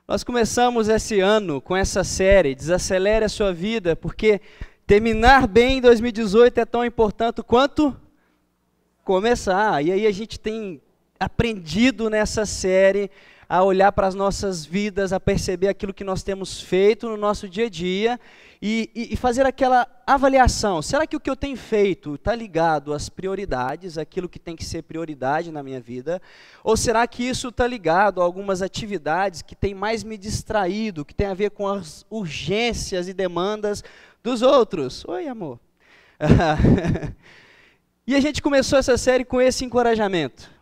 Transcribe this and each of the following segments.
Nós começamos esse ano com essa série, Desacelere a Sua Vida, porque terminar bem em 2018 é tão importante quanto começar. E aí a gente tem aprendido nessa série a olhar para as nossas vidas, a perceber aquilo que nós temos feito no nosso dia a dia e fazer aquela avaliação. Será que o que eu tenho feito está ligado às prioridades, aquilo que tem que ser prioridade na minha vida? Ou será que isso está ligado a algumas atividades que têm mais me distraído, que tem a ver com as urgências e demandas dos outros? Oi, amor. E a gente começou essa série com esse encorajamento.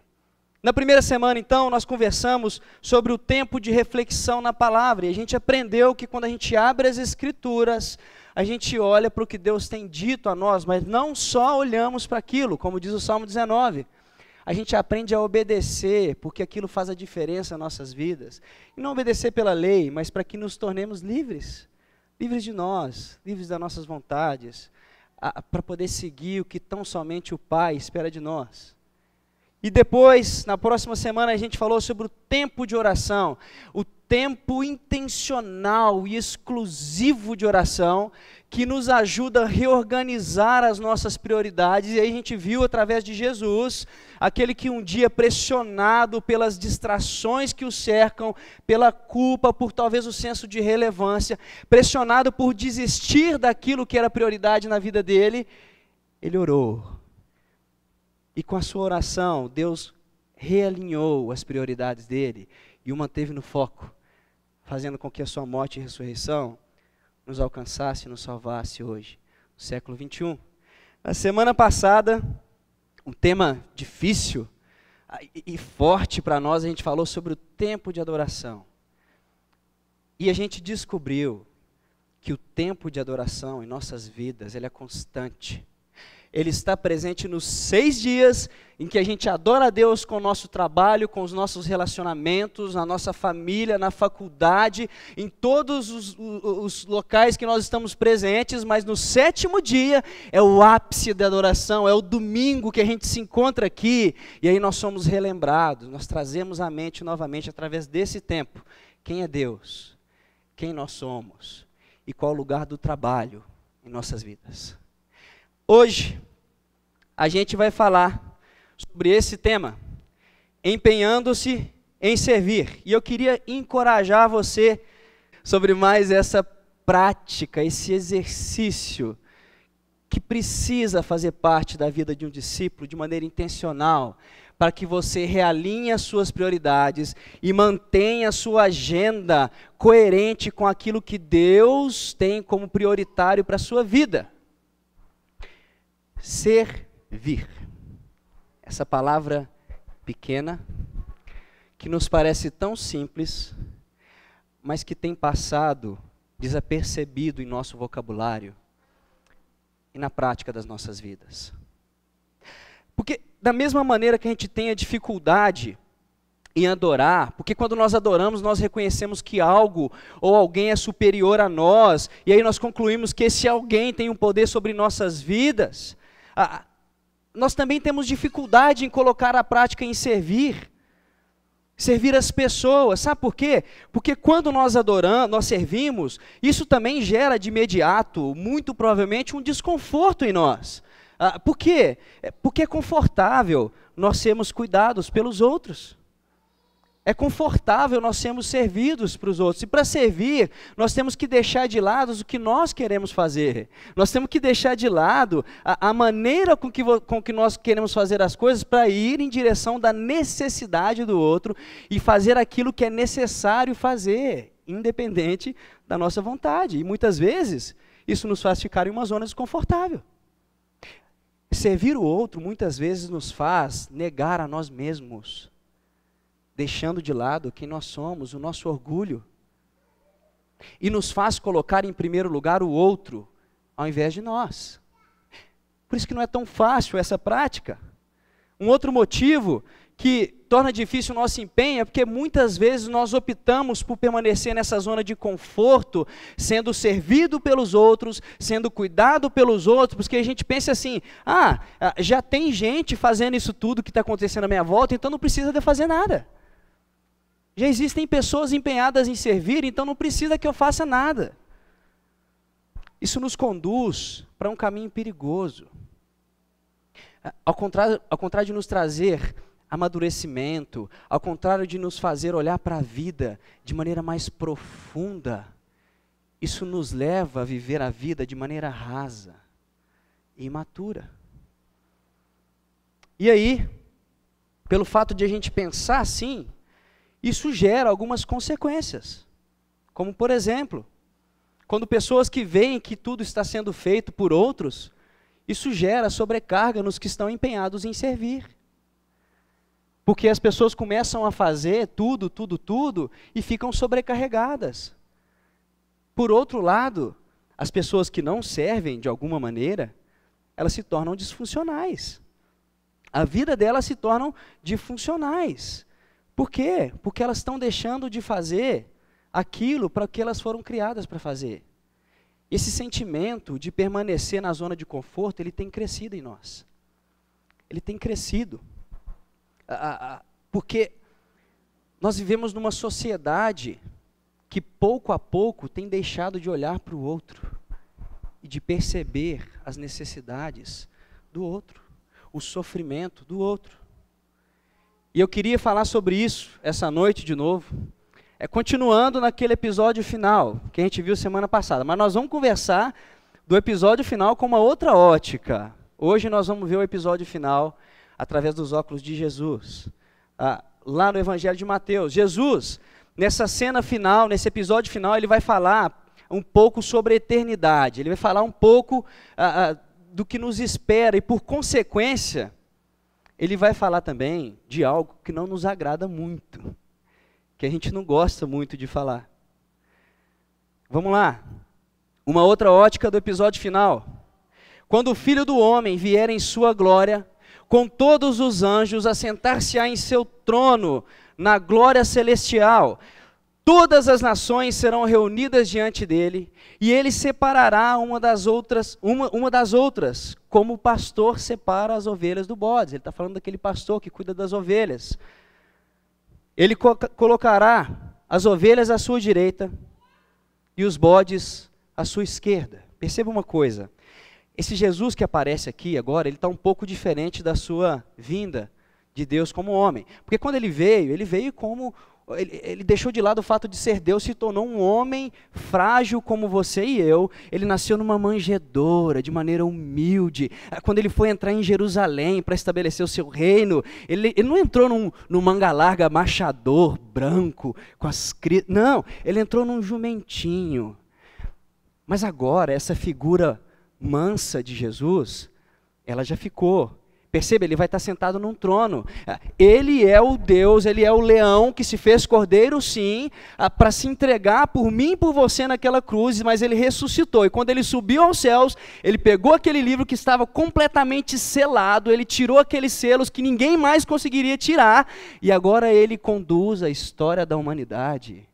Na primeira semana, então, nós conversamos sobre o tempo de reflexão na palavra, e a gente aprendeu que quando a gente abre as Escrituras, a gente olha para o que Deus tem dito a nós, mas não só olhamos para aquilo, como diz o Salmo 19, a gente aprende a obedecer, porque aquilo faz a diferença nas nossas vidas, e não obedecer pela lei, mas para que nos tornemos livres, livres de nós, livres das nossas vontades, para poder seguir o que tão somente o Pai espera de nós. E depois, na próxima semana, a gente falou sobre o tempo de oração, o tempo intencional e exclusivo de oração, que nos ajuda a reorganizar as nossas prioridades, e aí a gente viu através de Jesus, aquele que um dia pressionado pelas distrações que o cercam, pela culpa, por talvez o senso de relevância, pressionado por desistir daquilo que era prioridade na vida dele, ele orou. E com a sua oração, Deus realinhou as prioridades dele e o manteve no foco, fazendo com que a sua morte e ressurreição nos alcançasse e nos salvasse hoje, no século 21. Na semana passada, um tema difícil e forte para nós, a gente falou sobre o tempo de adoração. E a gente descobriu que o tempo de adoração em nossas vidas, ele é constante. Ele está presente nos 6 dias em que a gente adora a Deus com o nosso trabalho, com os nossos relacionamentos, na nossa família, na faculdade, em todos os locais que nós estamos presentes, mas no 7º dia é o ápice da adoração, é o domingo que a gente se encontra aqui, e aí nós somos relembrados, nós trazemos à mente novamente através desse tempo, quem é Deus, quem nós somos e qual o lugar do trabalho em nossas vidas. Hoje, a gente vai falar sobre esse tema, empenhando-se em servir. E eu queria encorajar você sobre mais essa prática, esse exercício que precisa fazer parte da vida de um discípulo de maneira intencional, para que você realinhe as suas prioridades e mantenha a sua agenda coerente com aquilo que Deus tem como prioritário para a sua vida. Servir. Essa palavra pequena, que nos parece tão simples, mas que tem passado desapercebido em nosso vocabulário e na prática das nossas vidas. Porque da mesma maneira que a gente tem a dificuldade em adorar, porque quando nós adoramos, nós reconhecemos que algo ou alguém é superior a nós, e aí nós concluímos que esse alguém tem um poder sobre nossas vidas. Nós também temos dificuldade em colocar a prática em servir as pessoas, sabe por quê? Porque quando nós adoramos, nós servimos, isso também gera de imediato, muito provavelmente, um desconforto em nós. Por quê? Porque é confortável nós sermos cuidados pelos outros. É confortável nós sermos servidos para os outros. E para servir, nós temos que deixar de lado o que nós queremos fazer. Nós temos que deixar de lado a maneira com que nós queremos fazer as coisas para ir em direção da necessidade do outro e fazer aquilo que é necessário fazer, independente da nossa vontade. E muitas vezes, isso nos faz ficar em uma zona desconfortável. Servir o outro, muitas vezes, nos faz negar a nós mesmos, deixando de lado quem nós somos, o nosso orgulho, e nos faz colocar em primeiro lugar o outro, ao invés de nós. Por isso que não é tão fácil essa prática. Um outro motivo que torna difícil o nosso empenho é porque muitas vezes nós optamos por permanecer nessa zona de conforto, sendo servido pelos outros, sendo cuidado pelos outros, porque a gente pensa assim, já tem gente fazendo isso tudo que está acontecendo à minha volta, então não precisa de fazer nada. Já existem pessoas empenhadas em servir, então não precisa que eu faça nada. Isso nos conduz para um caminho perigoso. Ao contrário de nos trazer amadurecimento, ao contrário de nos fazer olhar para a vida de maneira mais profunda, isso nos leva a viver a vida de maneira rasa e imatura. E aí, pelo fato de a gente pensar assim, isso gera algumas consequências. Como, por exemplo, quando pessoas que veem que tudo está sendo feito por outros, isso gera sobrecarga nos que estão empenhados em servir. Porque as pessoas começam a fazer tudo e ficam sobrecarregadas. Por outro lado, as pessoas que não servem de alguma maneira, elas se tornam disfuncionais. A vida delas se tornam disfuncionais. Por quê? Porque elas estão deixando de fazer aquilo para que elas foram criadas para fazer. Esse sentimento de permanecer na zona de conforto, ele tem crescido em nós. Ele tem crescido. Porque nós vivemos numa sociedade que pouco a pouco tem deixado de olhar para o outro e de perceber as necessidades do outro, o sofrimento do outro. E eu queria falar sobre isso essa noite de novo, continuando naquele episódio final que a gente viu semana passada, mas nós vamos conversar do episódio final com uma outra ótica. Hoje nós vamos ver o episódio final através dos óculos de Jesus. Lá no Evangelho de Mateus, Jesus, nessa cena final, nesse episódio final, ele vai falar um pouco sobre a eternidade, ele vai falar um pouco do que nos espera e, por consequência, ele vai falar também de algo que não nos agrada muito, que a gente não gosta muito de falar. Vamos lá, uma outra ótica do episódio final. Quando o Filho do Homem vier em sua glória, com todos os anjos, assentar-se-á em seu trono, na glória celestial, todas as nações serão reunidas diante dele, e ele separará uma das outras, como o pastor separa as ovelhas do bode. Ele está falando daquele pastor que cuida das ovelhas. Ele colocará as ovelhas à sua direita e os bodes à sua esquerda. Perceba uma coisa, esse Jesus que aparece aqui agora, ele está um pouco diferente da sua vinda de Deus como homem. Porque quando ele veio como... Ele deixou de lado o fato de ser Deus, se tornou um homem frágil como você e eu. Ele nasceu numa manjedoura, de maneira humilde. Quando ele foi entrar em Jerusalém para estabelecer o seu reino, ele não entrou num manga larga machador, branco, com as crias. Não, ele entrou num jumentinho. Mas agora, essa figura mansa de Jesus, ela já ficou. Perceba, ele vai estar sentado num trono. Ele é o Deus, ele é o leão que se fez cordeiro, sim, para se entregar por mim e por você naquela cruz, mas ele ressuscitou. E quando ele subiu aos céus, ele pegou aquele livro que estava completamente selado, ele tirou aqueles selos que ninguém mais conseguiria tirar, e agora ele conduz a história da humanidade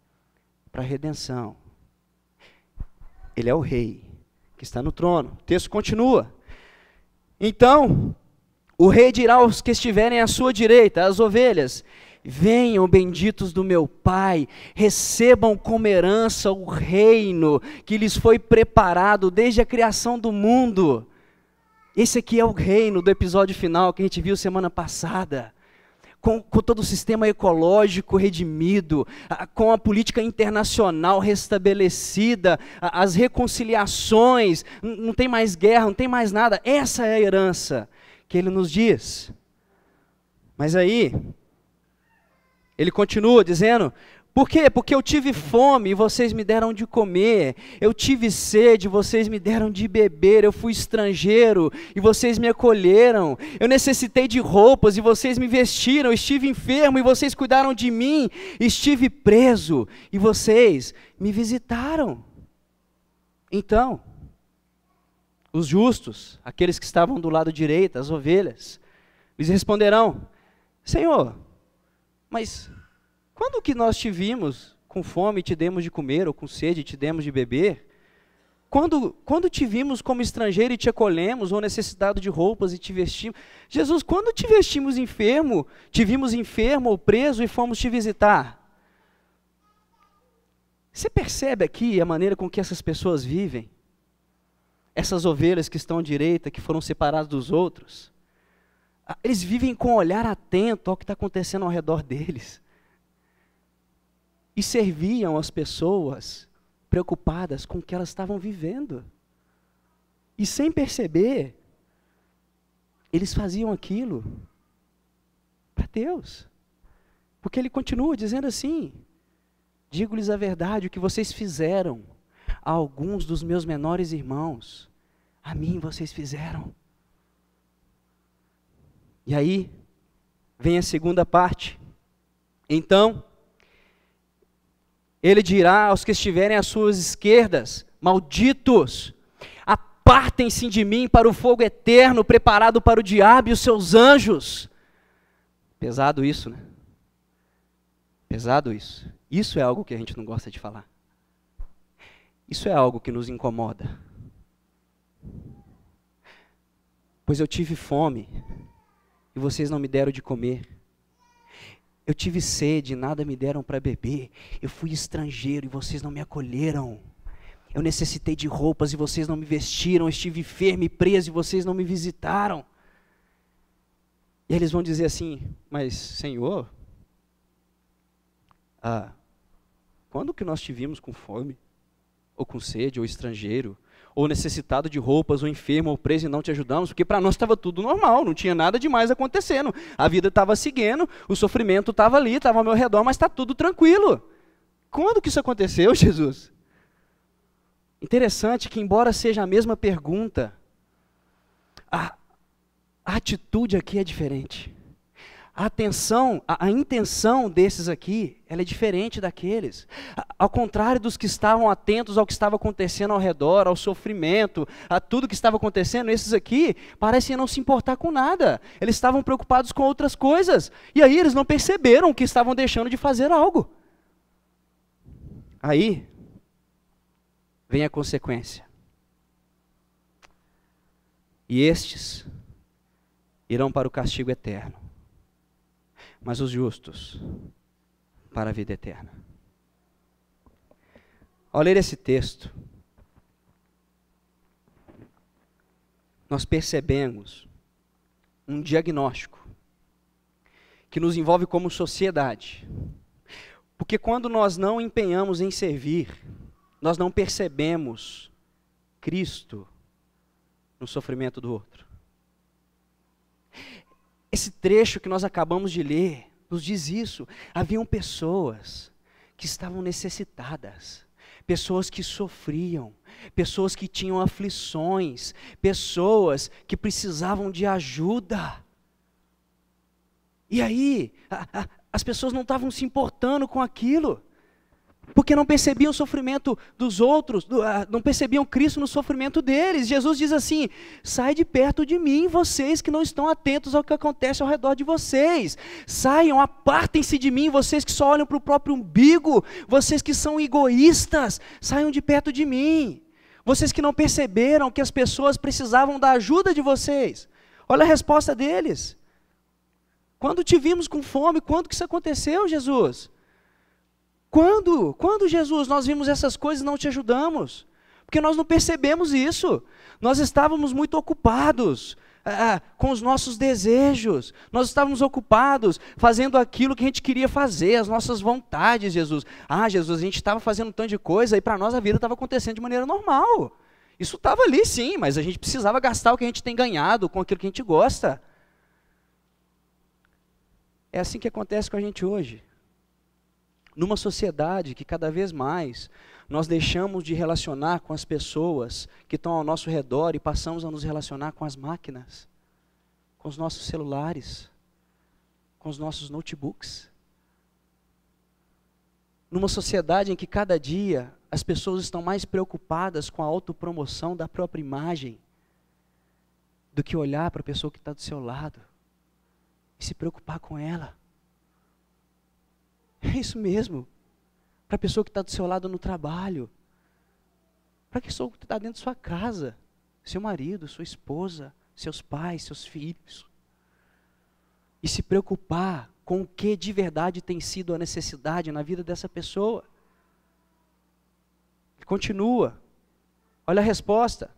para a redenção. Ele é o rei que está no trono. O texto continua. Então, o rei dirá aos que estiverem à sua direita, as ovelhas: venham, benditos do meu Pai, recebam como herança o reino que lhes foi preparado desde a criação do mundo. Esse aqui é o reino do episódio final que a gente viu semana passada. Com todo o sistema ecológico redimido, com a política internacional restabelecida, as reconciliações, não tem mais guerra, não tem mais nada. Essa é a herança que ele nos diz. Mas aí, ele continua dizendo: por quê? Porque eu tive fome e vocês me deram de comer, eu tive sede e vocês me deram de beber, eu fui estrangeiro e vocês me acolheram, eu necessitei de roupas e vocês me vestiram, estive enfermo e vocês cuidaram de mim, estive preso e vocês me visitaram. Então, os justos, aqueles que estavam do lado direito, as ovelhas, lhes responderão: Senhor, mas quando que nós te vimos com fome e te demos de comer, ou com sede e te demos de beber? Quando te vimos como estrangeiro e te acolhemos, ou necessitado de roupas e te vestimos? Jesus, quando te vestimos enfermo, te vimos enfermo ou preso e fomos te visitar? Você percebe aqui a maneira com que essas pessoas vivem? Essas ovelhas que estão à direita, que foram separadas dos outros, eles vivem com um olhar atento ao que está acontecendo ao redor deles. E serviam as pessoas preocupadas com o que elas estavam vivendo. E sem perceber, eles faziam aquilo para Deus. Porque ele continua dizendo assim: digo-lhes a verdade, o que vocês fizeram a alguns dos meus menores irmãos, a mim vocês fizeram. E aí, vem a segunda parte. Então, ele dirá aos que estiverem às suas esquerdas: malditos, apartem-se de mim para o fogo eterno, preparado para o diabo e os seus anjos. Pesado isso, né? Pesado isso. Isso é algo que a gente não gosta de falar. Isso é algo que nos incomoda. Pois eu tive fome e vocês não me deram de comer. Eu tive sede e nada me deram para beber. Eu fui estrangeiro e vocês não me acolheram. Eu necessitei de roupas e vocês não me vestiram. Eu estive enfermo e preso e vocês não me visitaram. E eles vão dizer assim: mas Senhor, quando que nós te vimos com fome? Ou com sede, ou estrangeiro, ou necessitado de roupas, ou enfermo, ou preso e não te ajudamos? Porque para nós estava tudo normal, não tinha nada demais acontecendo. A vida estava seguindo, o sofrimento estava ali, estava ao meu redor, mas está tudo tranquilo. Quando que isso aconteceu, Jesus? Interessante que, embora seja a mesma pergunta, a atitude aqui é diferente. A intenção desses aqui, ela é diferente daqueles. Ao contrário dos que estavam atentos ao que estava acontecendo ao redor, ao sofrimento, a tudo que estava acontecendo, esses aqui parecem não se importar com nada. Eles estavam preocupados com outras coisas. E aí eles não perceberam que estavam deixando de fazer algo. Aí vem a consequência. E estes irão para o castigo eterno, mas os justos para a vida eterna. Ao ler esse texto, nós percebemos um diagnóstico que nos envolve como sociedade. Porque quando nós não empenhamos em servir, nós não percebemos Cristo no sofrimento do outro. Esse trecho que nós acabamos de ler nos diz isso. Haviam pessoas que estavam necessitadas, pessoas que sofriam, pessoas que tinham aflições, pessoas que precisavam de ajuda. E aí, as pessoas não estavam se importando com aquilo, porque não percebiam o sofrimento dos outros, não percebiam Cristo no sofrimento deles. Jesus diz assim: sai de perto de mim, vocês que não estão atentos ao que acontece ao redor de vocês. Saiam, apartem-se de mim, vocês que só olham para o próprio umbigo, vocês que são egoístas, saiam de perto de mim. Vocês que não perceberam que as pessoas precisavam da ajuda de vocês. Olha a resposta deles. Quando te vimos com fome, quando que isso aconteceu, Jesus? Quando, Jesus, nós vimos essas coisas e não te ajudamos? Porque nós não percebemos isso. Nós estávamos muito ocupados com os nossos desejos. Nós estávamos ocupados fazendo aquilo que a gente queria fazer, as nossas vontades, Jesus. Jesus, a gente estava fazendo um tanto de coisa e para nós a vida estava acontecendo de maneira normal. Isso estava ali sim, mas a gente precisava gastar o que a gente tem ganhado com aquilo que a gente gosta. É assim que acontece com a gente hoje. Numa sociedade que cada vez mais nós deixamos de relacionar com as pessoas que estão ao nosso redor e passamos a nos relacionar com as máquinas, com os nossos celulares, com os nossos notebooks. Numa sociedade em que cada dia as pessoas estão mais preocupadas com a autopromoção da própria imagem do que olhar para a pessoa que está do seu lado e se preocupar com ela. É isso mesmo. Para a pessoa que está do seu lado no trabalho. Para a pessoa que está dentro da sua casa. Seu marido, sua esposa, seus pais, seus filhos. E se preocupar com o que de verdade tem sido a necessidade na vida dessa pessoa. Continua. Olha a resposta.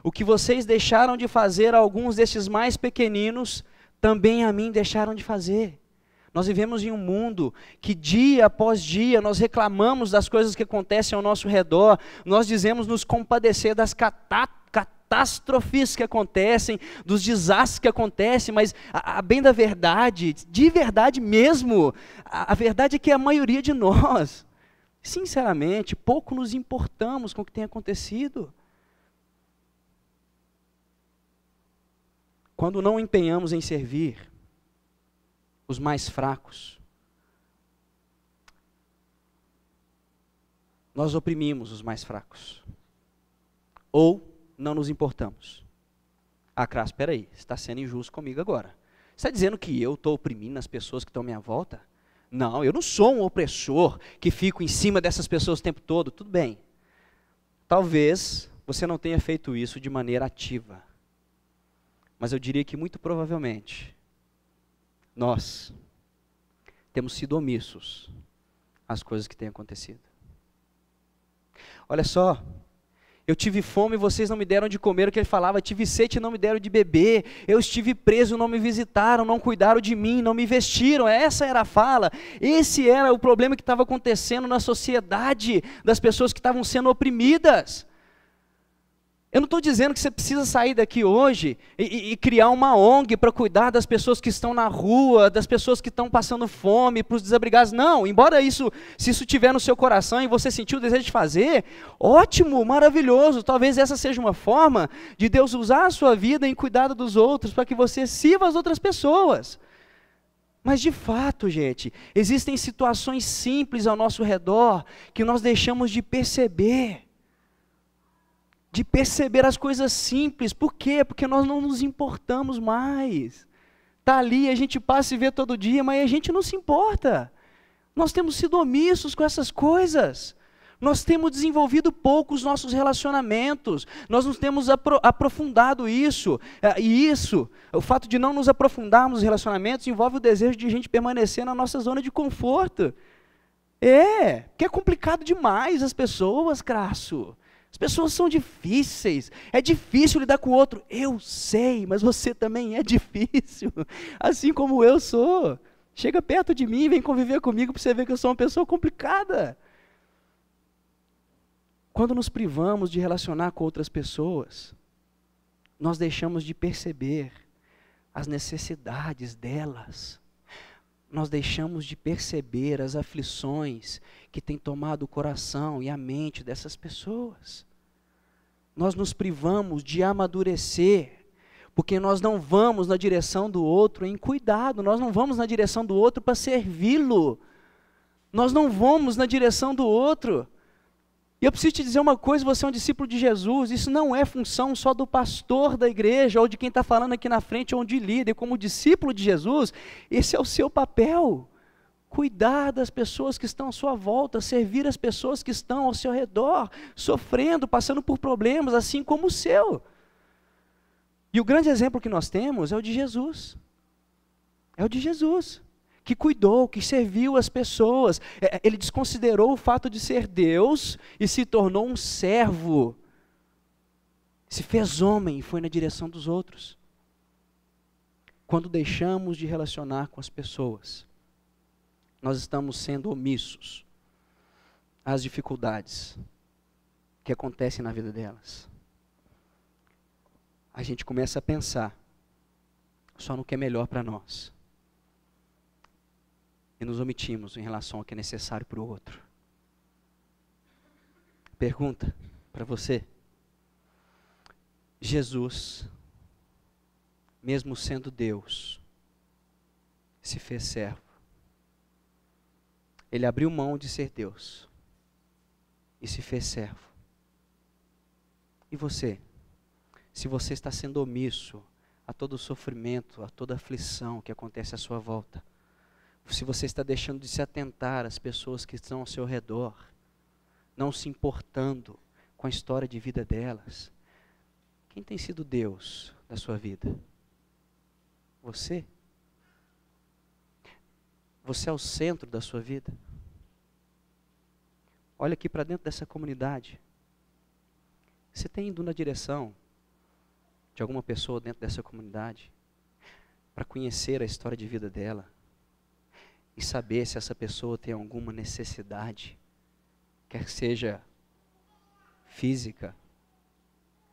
O que vocês deixaram de fazer a alguns destes mais pequeninos, também a mim deixaram de fazer. Nós vivemos em um mundo que dia após dia nós reclamamos das coisas que acontecem ao nosso redor, nós dizemos nos compadecer das catástrofes que acontecem, dos desastres que acontecem, mas a bem da verdade, de verdade mesmo, a verdade é que a maioria de nós, sinceramente, pouco nos importamos com o que tem acontecido. Quando não empenhamos em servir os mais fracos, nós oprimimos os mais fracos. Ou não nos importamos. Ah, Crasso, espera aí, você está sendo injusto comigo agora. Você está dizendo que eu estou oprimindo as pessoas que estão à minha volta? Não, eu não sou um opressor que fico em cima dessas pessoas o tempo todo. Tudo bem. Talvez você não tenha feito isso de maneira ativa. Mas eu diria que muito provavelmente nós temos sido omissos às coisas que têm acontecido. Olha só, eu tive fome e vocês não me deram de comer, o que ele falava, tive sede e não me deram de beber, eu estive preso, não me visitaram, não cuidaram de mim, não me vestiram, essa era a fala, esse era o problema que estava acontecendo na sociedade, das pessoas que estavam sendo oprimidas. Eu não estou dizendo que você precisa sair daqui hoje e criar uma ONG para cuidar das pessoas que estão na rua, das pessoas que estão passando fome, para os desabrigados. Não, embora isso, se isso estiver no seu coração e você sentir o desejo de fazer, ótimo, maravilhoso. Talvez essa seja uma forma de Deus usar a sua vida em cuidado dos outros, para que você sirva as outras pessoas. Mas de fato, gente, existem situações simples ao nosso redor que nós deixamos de perceber. De perceber as coisas simples. Por quê? Porque nós não nos importamos mais. Está ali, a gente passa e vê todo dia, mas a gente não se importa. Nós temos sido omissos com essas coisas. Nós temos desenvolvido pouco os nossos relacionamentos. Nós não temos aprofundado isso. E isso, o fato de não nos aprofundarmos nos relacionamentos, envolve o desejo de a gente permanecer na nossa zona de conforto. Porque é complicado demais as pessoas, Crasso. As pessoas são difíceis, é difícil lidar com o outro. Eu sei, mas você também é difícil, assim como eu sou. Chega perto de mim, vem conviver comigo para você ver que eu sou uma pessoa complicada. Quando nos privamos de relacionar com outras pessoas, nós deixamos de perceber as necessidades delas. Nós deixamos de perceber as aflições que têm tomado o coração e a mente dessas pessoas. Nós nos privamos de amadurecer, porque nós não vamos na direção do outro em cuidado, nós não vamos na direção do outro para servi-lo, nós não vamos na direção do outro. E eu preciso te dizer uma coisa, você é um discípulo de Jesus, isso não é função só do pastor da igreja, ou de quem está falando aqui na frente, ou de líder. Como discípulo de Jesus, esse é o seu papel. Cuidar das pessoas que estão à sua volta, servir as pessoas que estão ao seu redor, sofrendo, passando por problemas, assim como o seu. E o grande exemplo que nós temos é o de Jesus. É o de Jesus. Que cuidou, que serviu as pessoas. Ele desconsiderou o fato de ser Deus e se tornou um servo. Se fez homem e foi na direção dos outros. Quando deixamos de relacionar com as pessoas, nós estamos sendo omissos às dificuldades que acontecem na vida delas. A gente começa a pensar só no que é melhor para nós. E nos omitimos em relação ao que é necessário para o outro. Pergunta para você. Jesus, mesmo sendo Deus, se fez servo. Ele abriu mão de ser Deus e se fez servo. E você? Se você está sendo omisso a todo o sofrimento, a toda a aflição que acontece à sua volta, se você está deixando de se atentar às pessoas que estão ao seu redor, não se importando com a história de vida delas, quem tem sido Deus da sua vida? Você? Você é o centro da sua vida? Olha aqui para dentro dessa comunidade. Você tem ido na direção de alguma pessoa dentro dessa comunidade para conhecer a história de vida dela e saber se essa pessoa tem alguma necessidade, quer seja física,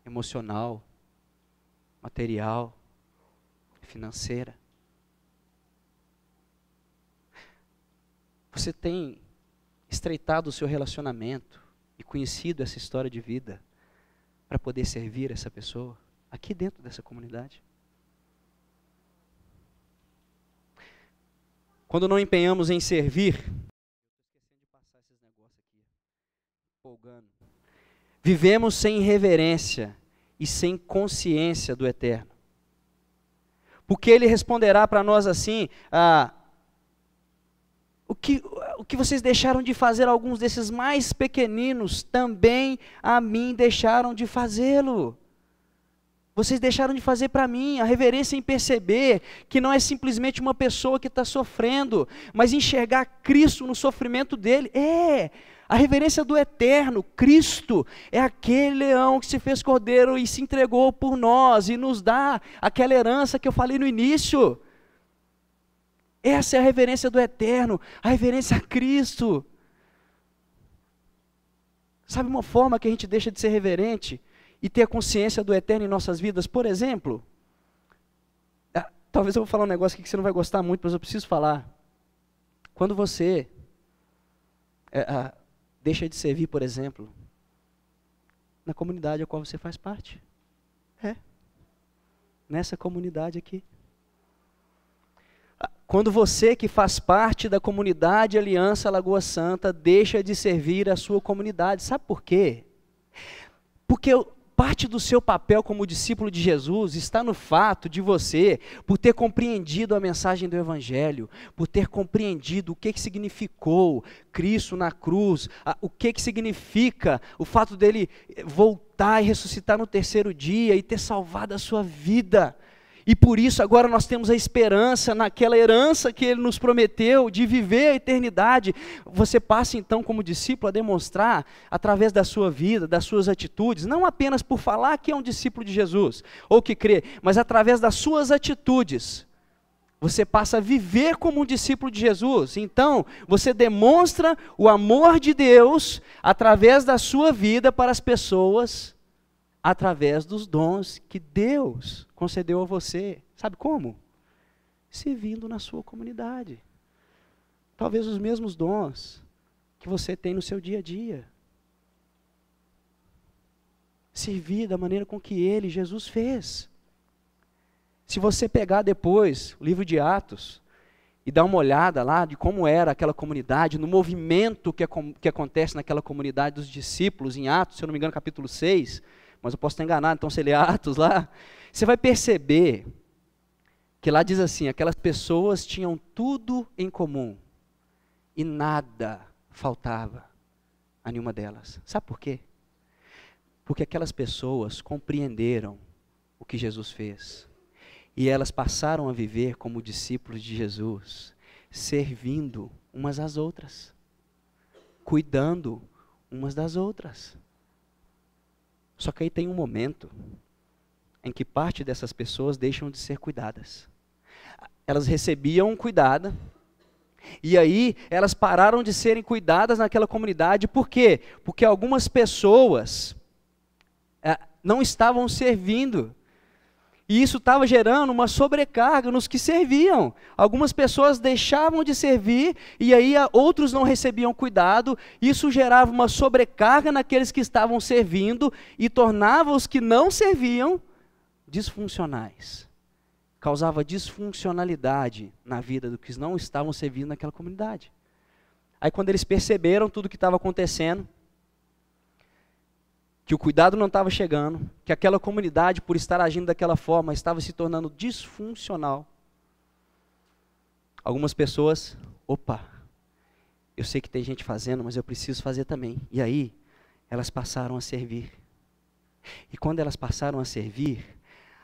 emocional, material, financeira? Você tem estreitado o seu relacionamento e conhecido essa história de vida para poder servir essa pessoa aqui dentro dessa comunidade? Quando não empenhamos em servir, esquecendo de passar esses negócios aqui, folgando. Vivemos sem reverência e sem consciência do eterno. Porque ele responderá para nós assim: o que vocês deixaram de fazer, alguns desses mais pequeninos, também a mim deixaram de fazê-lo. Vocês deixaram de fazer para mim. A reverência em perceber que não é simplesmente uma pessoa que está sofrendo, mas enxergar Cristo no sofrimento dele. A reverência do eterno. Cristo é aquele leão que se fez cordeiro e se entregou por nós e nos dá aquela herança que eu falei no início. Essa é a reverência do eterno, a reverência a Cristo. Sabe uma forma que a gente deixa de ser reverente e ter a consciência do eterno em nossas vidas? Por exemplo, talvez eu vou falar um negócio aqui que você não vai gostar muito, mas eu preciso falar. Quando você deixa de servir, por exemplo, na comunidade a qual você faz parte. Nessa comunidade aqui. Quando você que faz parte da comunidade Aliança Lagoa Santa deixa de servir a sua comunidade. Sabe por quê? Porque parte do seu papel como discípulo de Jesus está no fato de você, por ter compreendido a mensagem do Evangelho, por ter compreendido o que significou Cristo na cruz, o que significa o fato dele voltar e ressuscitar no terceiro dia e ter salvado a sua vida. E por isso agora nós temos a esperança naquela herança que ele nos prometeu de viver a eternidade. Você passa então como discípulo a demonstrar através da sua vida, das suas atitudes, não apenas por falar que é um discípulo de Jesus ou que crê, mas através das suas atitudes. Você passa a viver como um discípulo de Jesus. Então você demonstra o amor de Deus através da sua vida para as pessoas, através dos dons que Deus concedeu a você. Sabe como? Servindo na sua comunidade. Talvez os mesmos dons que você tem no seu dia a dia. Servir da maneira com que ele, Jesus, fez. Se você pegar depois o livro de Atos e dar uma olhada lá de como era aquela comunidade, no movimento que acontece naquela comunidade dos discípulos em Atos, se eu não me engano, capítulo 6, mas eu posso estar enganado, então você lê Atos lá, você vai perceber que lá diz assim: aquelas pessoas tinham tudo em comum e nada faltava a nenhuma delas. Sabe por quê? Porque aquelas pessoas compreenderam o que Jesus fez e elas passaram a viver como discípulos de Jesus, servindo umas às outras, cuidando umas das outras. Só que aí tem um momento em que parte dessas pessoas deixam de ser cuidadas. Elas recebiam cuidado, e aí elas pararam de serem cuidadas naquela comunidade. Por quê? Porque algumas pessoas não estavam servindo. E isso estava gerando uma sobrecarga nos que serviam. Algumas pessoas deixavam de servir e aí outros não recebiam cuidado. Isso gerava uma sobrecarga naqueles que estavam servindo e tornava os que não serviam disfuncionais. Causava disfuncionalidade na vida dos que não estavam servindo naquela comunidade. Aí quando eles perceberam tudo o que estava acontecendo, que o cuidado não estava chegando, que aquela comunidade, por estar agindo daquela forma, estava se tornando disfuncional. Algumas pessoas, eu sei que tem gente fazendo, mas eu preciso fazer também. E aí, elas passaram a servir. E quando elas passaram a servir,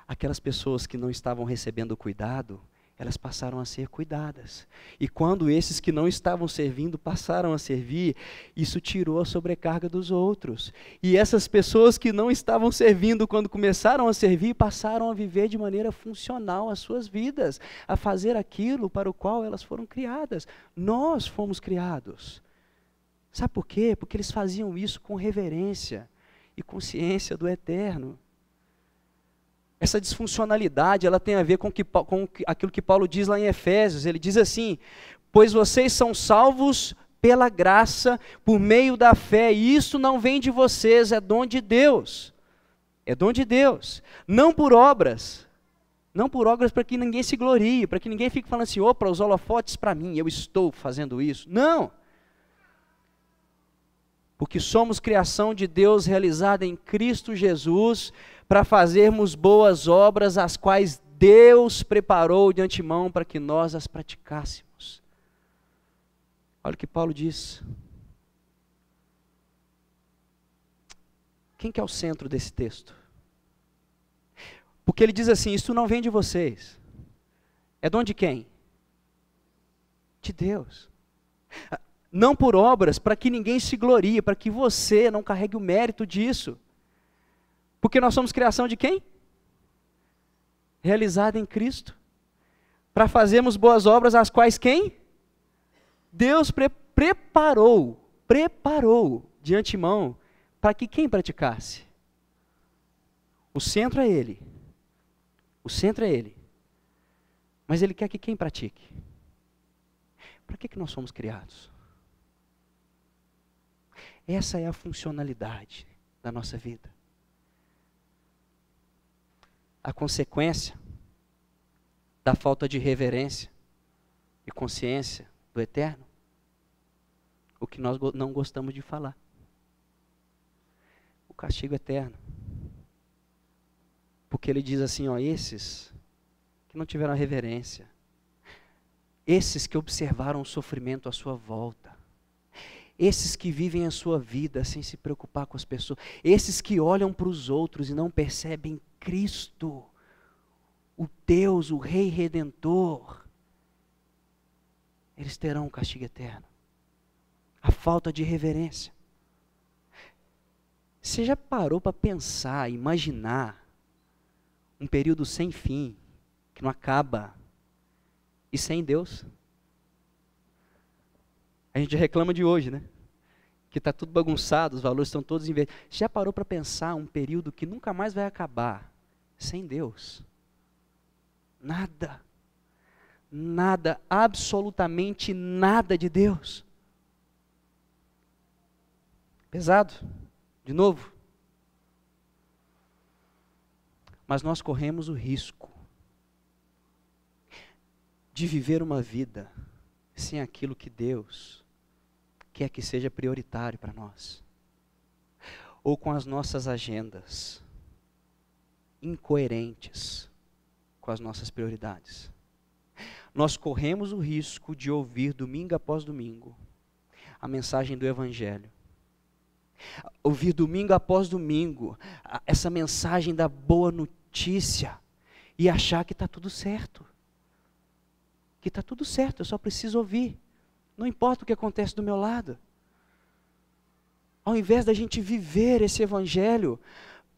aquelas pessoas que não estavam recebendo cuidado, elas passaram a ser cuidadas. E quando esses que não estavam servindo passaram a servir, isso tirou a sobrecarga dos outros. E essas pessoas que não estavam servindo, quando começaram a servir, passaram a viver de maneira funcional as suas vidas, a fazer aquilo para o qual elas foram criadas. Nós fomos criados. Sabe por quê? Porque eles faziam isso com reverência e consciência do eterno. Essa disfuncionalidade, ela tem a ver com aquilo que Paulo diz lá em Efésios. Ele diz assim: pois vocês são salvos pela graça, por meio da fé, e isso não vem de vocês, é dom de Deus. É dom de Deus, não por obras. Não por obras para que ninguém se glorie, para que ninguém fique falando assim, opa, os holofotes para mim, eu estou fazendo isso. Não. Porque somos criação de Deus realizada em Cristo Jesus, para fazermos boas obras, as quais Deus preparou de antemão para que nós as praticássemos. Olha o que Paulo diz. Quem que é o centro desse texto? Porque ele diz assim, isso não vem de vocês. É dom de quem? De Deus. Não por obras, para que ninguém se glorie, para que você não carregue o mérito disso. Porque nós somos criação de quem? Realizada em Cristo. Para fazermos boas obras, as quais quem? Deus preparou de antemão, para que quem praticasse? O centro é Ele. O centro é Ele. Mas Ele quer que quem pratique? Para que nós somos criados? Essa é a funcionalidade da nossa vida. A consequência da falta de reverência e consciência do eterno, o que nós não gostamos de falar. O castigo eterno. Porque ele diz assim, ó, esses que não tiveram a reverência, esses que observaram o sofrimento à sua volta, esses que vivem a sua vida sem se preocupar com as pessoas, esses que olham para os outros e não percebem Cristo, o Deus, o Rei Redentor, eles terão um castigo eterno. A falta de reverência. Você já parou para pensar, imaginar um período sem fim, que não acaba, e sem Deus? A gente reclama de hoje, né? Que está tudo bagunçado, os valores estão todos invertidos. Já parou para pensar um período que nunca mais vai acabar, sem Deus? Nada. Nada, absolutamente nada de Deus. Pesado, de novo. Mas nós corremos o risco de viver uma vida sem aquilo que Deus quer que seja prioritário para nós. Ou com as nossas agendas incoerentes com as nossas prioridades. Nós corremos o risco de ouvir domingo após domingo a mensagem do Evangelho. Ouvir domingo após domingo essa mensagem da boa notícia e achar que está tudo certo. Que está tudo certo, eu só preciso ouvir. Não importa o que acontece do meu lado. Ao invés da gente viver esse Evangelho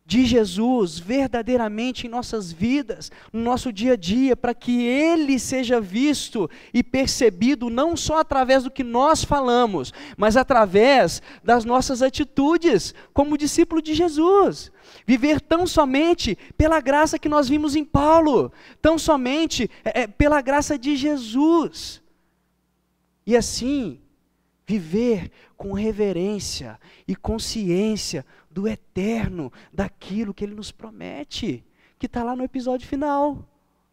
de Jesus verdadeiramente em nossas vidas, no nosso dia a dia, para que Ele seja visto e percebido não só através do que nós falamos, mas através das nossas atitudes como discípulo de Jesus. Viver tão somente pela graça que nós vimos em Paulo, tão somente pela graça de Jesus. E assim, viver com reverência e consciência do eterno, daquilo que Ele nos promete, que está lá no episódio final.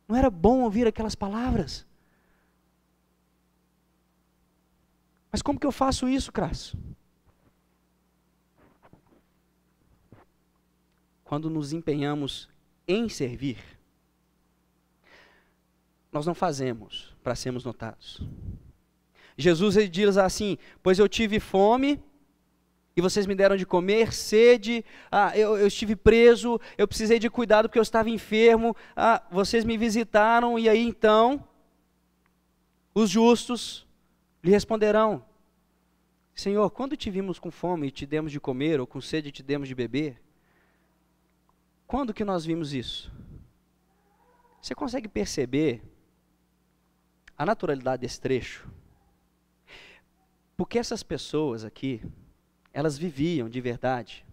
Não era bom ouvir aquelas palavras? Mas como que eu faço isso, Crasso? Quando nos empenhamos em servir, nós não fazemos para sermos notados. Jesus, ele diz assim, pois eu tive fome e vocês me deram de comer, sede, eu estive preso, eu precisei de cuidado porque eu estava enfermo, vocês me visitaram e aí então, Os justos lhe responderão: Senhor, quando te vimos com fome e te demos de comer, ou com sede e te demos de beber? Quando que nós vimos isso? Você consegue perceber a naturalidade desse trecho? Porque essas pessoas aqui, elas viviam de verdade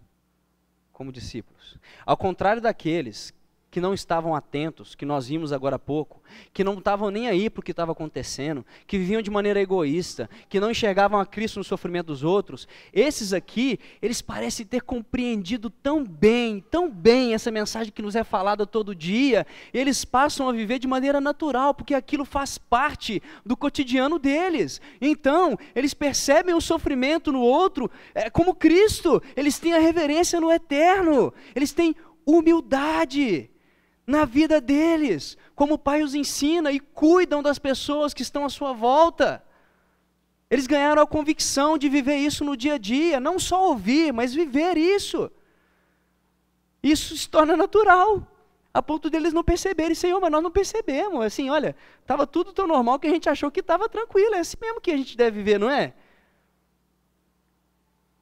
como discípulos. Ao contrário daqueles que não estavam atentos, que nós vimos agora há pouco, que não estavam nem aí para o que estava acontecendo, que viviam de maneira egoísta, que não enxergavam a Cristo no sofrimento dos outros, esses aqui, eles parecem ter compreendido tão bem essa mensagem que nos é falada todo dia, eles passam a viver de maneira natural, porque aquilo faz parte do cotidiano deles. Então, eles percebem o sofrimento no outro como Cristo, eles têm a reverência no eterno, eles têm humildade na vida deles, como o Pai os ensina, e cuidam das pessoas que estão à sua volta. Eles ganharam a convicção de viver isso no dia a dia, não só ouvir, mas viver isso. Isso se torna natural, a ponto deles não perceberem: Senhor, mas nós não percebemos, assim, olha, estava tudo tão normal que a gente achou que estava tranquilo, é assim mesmo que a gente deve viver, não é?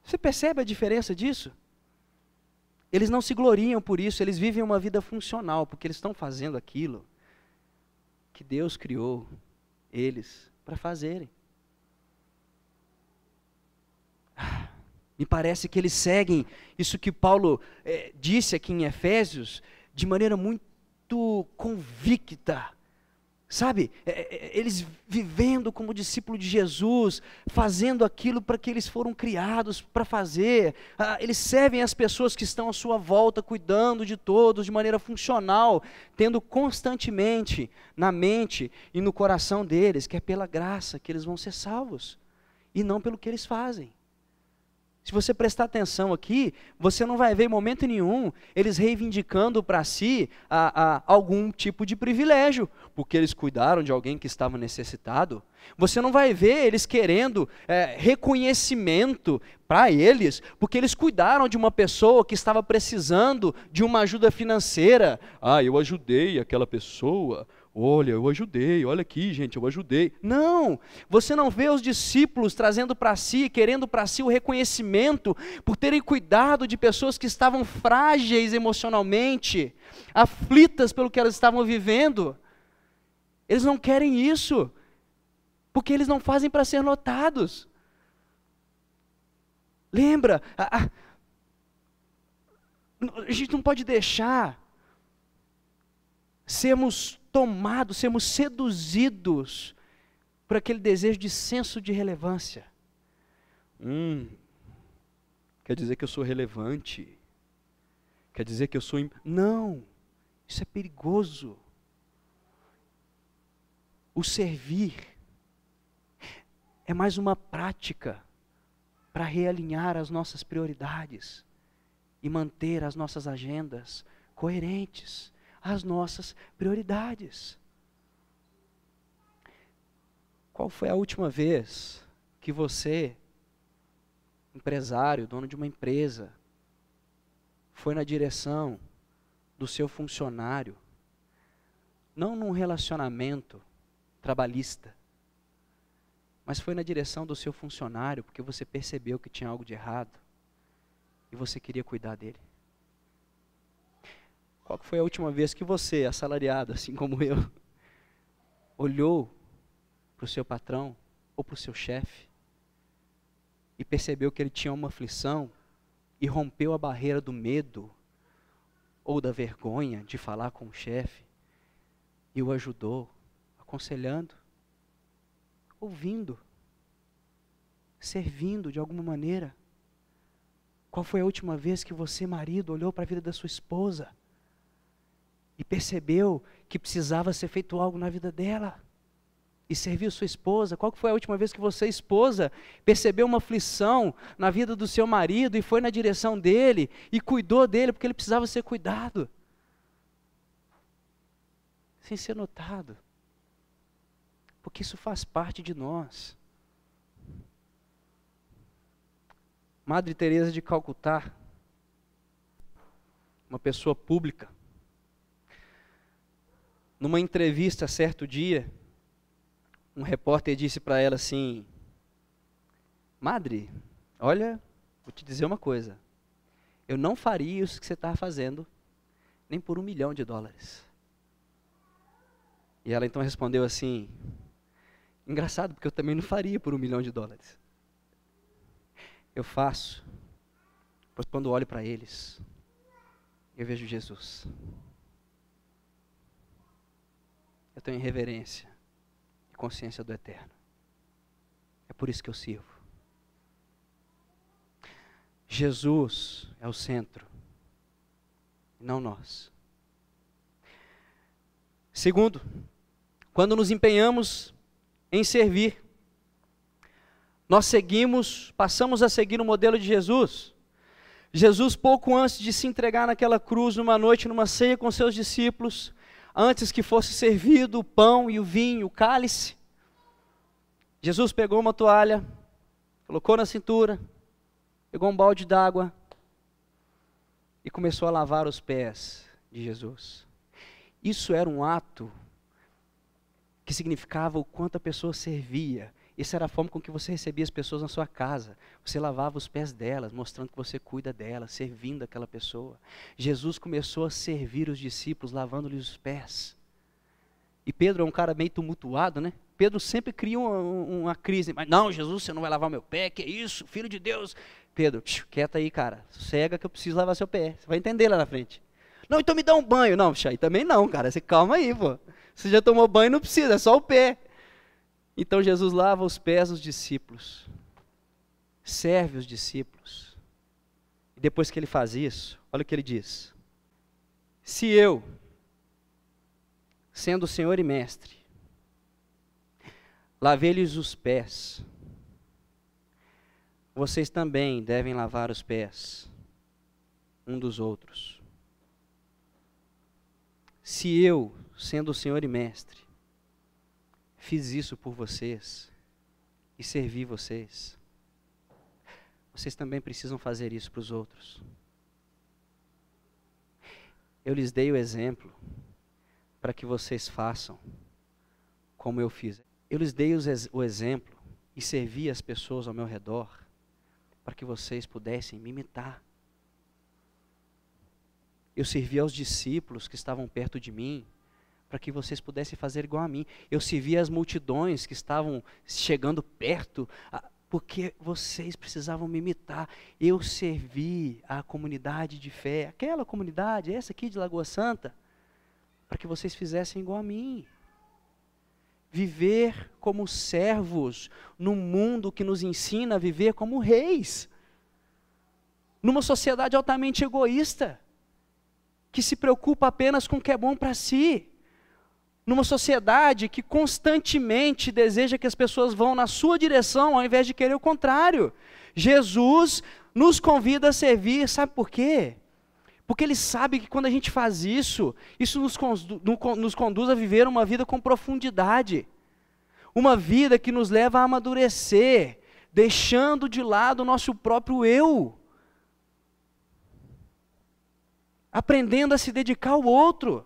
Você percebe a diferença disso? Eles não se gloriam por isso, eles vivem uma vida funcional, porque eles estão fazendo aquilo que Deus criou eles para fazerem. Me parece que eles seguem isso que Paulo disse aqui em Efésios, de maneira muito convicta. Sabe, eles vivendo como discípulo de Jesus, fazendo aquilo para que eles foram criados para fazer, eles servem as pessoas que estão à sua volta, cuidando de todos de maneira funcional, tendo constantemente na mente e no coração deles que é pela graça que eles vão ser salvos, e não pelo que eles fazem. Se você prestar atenção aqui, você não vai ver em momento nenhum eles reivindicando para si algum tipo de privilégio, porque eles cuidaram de alguém que estava necessitado. Você não vai ver eles querendo reconhecimento para eles, porque eles cuidaram de uma pessoa que estava precisando de uma ajuda financeira. Eu ajudei aquela pessoa. Olha, eu ajudei, olha aqui, gente, eu ajudei. Não, você não vê os discípulos trazendo para si, querendo para si o reconhecimento por terem cuidado de pessoas que estavam frágeis emocionalmente, aflitas pelo que elas estavam vivendo. Eles não querem isso, porque eles não fazem para ser notados. Lembra, a gente não pode deixar sermos tomados, sermos seduzidos por aquele desejo de senso de relevância. Quer dizer que eu sou relevante? Quer dizer que eu sou... Não, isso é perigoso. O servir é mais uma prática para realinhar as nossas prioridades e manter as nossas agendas coerentes às nossas prioridades. Qual foi a última vez que você, empresário, dono de uma empresa, foi na direção do seu funcionário, não num relacionamento trabalhista, mas foi na direção do seu funcionário porque você percebeu que tinha algo de errado e você queria cuidar dele? Qual foi a última vez que você, assalariado, assim como eu, olhou para o seu patrão ou para o seu chefe e percebeu que ele tinha uma aflição e rompeu a barreira do medo ou da vergonha de falar com o chefe e o ajudou, aconselhando, ouvindo, servindo de alguma maneira? Qual foi a última vez que você, marido, olhou para a vida da sua esposa e percebeu que precisava ser feito algo na vida dela e serviu sua esposa? Qual foi a última vez que você, esposa, percebeu uma aflição na vida do seu marido e foi na direção dele e cuidou dele porque ele precisava ser cuidado? Sem ser notado. Porque isso faz parte de nós. Madre Teresa de Calcutá, uma pessoa pública, numa entrevista certo dia, um repórter disse para ela assim: Madre, olha, vou te dizer uma coisa, eu não faria isso que você está fazendo, nem por $1 milhão. E ela então respondeu assim: engraçado, porque eu também não faria por $1 milhão. Eu faço, pois quando olho para eles, eu vejo Jesus. Eu tenho reverência e consciência do eterno. É por isso que eu sirvo. Jesus é o centro, não nós. Segundo, quando nos empenhamos em servir, nós passamos a seguir o modelo de Jesus. Jesus, pouco antes de se entregar naquela cruz, numa noite, numa ceia com seus discípulos, antes que fosse servido o pão e o vinho, o cálice, Jesus pegou uma toalha, colocou na cintura, pegou um balde d'água e começou a lavar os pés de Jesus. Isso era um ato que significava o quanto a pessoa servia. Essa era a forma com que você recebia as pessoas na sua casa. Você lavava os pés delas, mostrando que você cuida delas, servindo aquela pessoa. Jesus começou a servir os discípulos, lavando-lhes os pés. E Pedro é um cara meio tumultuado, né? Pedro sempre cria uma crise. Mas não, Jesus, você não vai lavar meu pé, que isso, filho de Deus. Pedro, quieta aí, cara, sossega que eu preciso lavar seu pé. Você vai entender lá na frente. Não, então me dá um banho. Não, aí também não, cara, você calma aí, pô. Você já tomou banho, não precisa, é só o pé. Então Jesus lava os pés dos discípulos, serve os discípulos. E depois que ele faz isso, olha o que ele diz: se eu, sendo Senhor e Mestre, lavei-lhes os pés, vocês também devem lavar os pés um dos outros. Se eu, sendo Senhor e Mestre, fiz isso por vocês e servi vocês, vocês também precisam fazer isso para os outros. Eu lhes dei o exemplo para que vocês façam como eu fiz. Eu lhes dei o exemplo e servi as pessoas ao meu redor para que vocês pudessem me imitar. Eu servi aos discípulos que estavam perto de mim para que vocês pudessem fazer igual a mim. Eu servi as multidões que estavam chegando perto, porque vocês precisavam me imitar. Eu servi a comunidade de fé, aquela comunidade, essa aqui de Lagoa Santa, para que vocês fizessem igual a mim. Viver como servos num mundo que nos ensina a viver como reis. Numa sociedade altamente egoísta, que se preocupa apenas com o que é bom para si. Numa sociedade que constantemente deseja que as pessoas vão na sua direção, ao invés de querer o contrário. Jesus nos convida a servir, sabe por quê? Porque Ele sabe que quando a gente faz isso, isso nos conduz a viver uma vida com profundidade. Uma vida que nos leva a amadurecer, deixando de lado o nosso próprio eu. Aprendendo a se dedicar ao outro.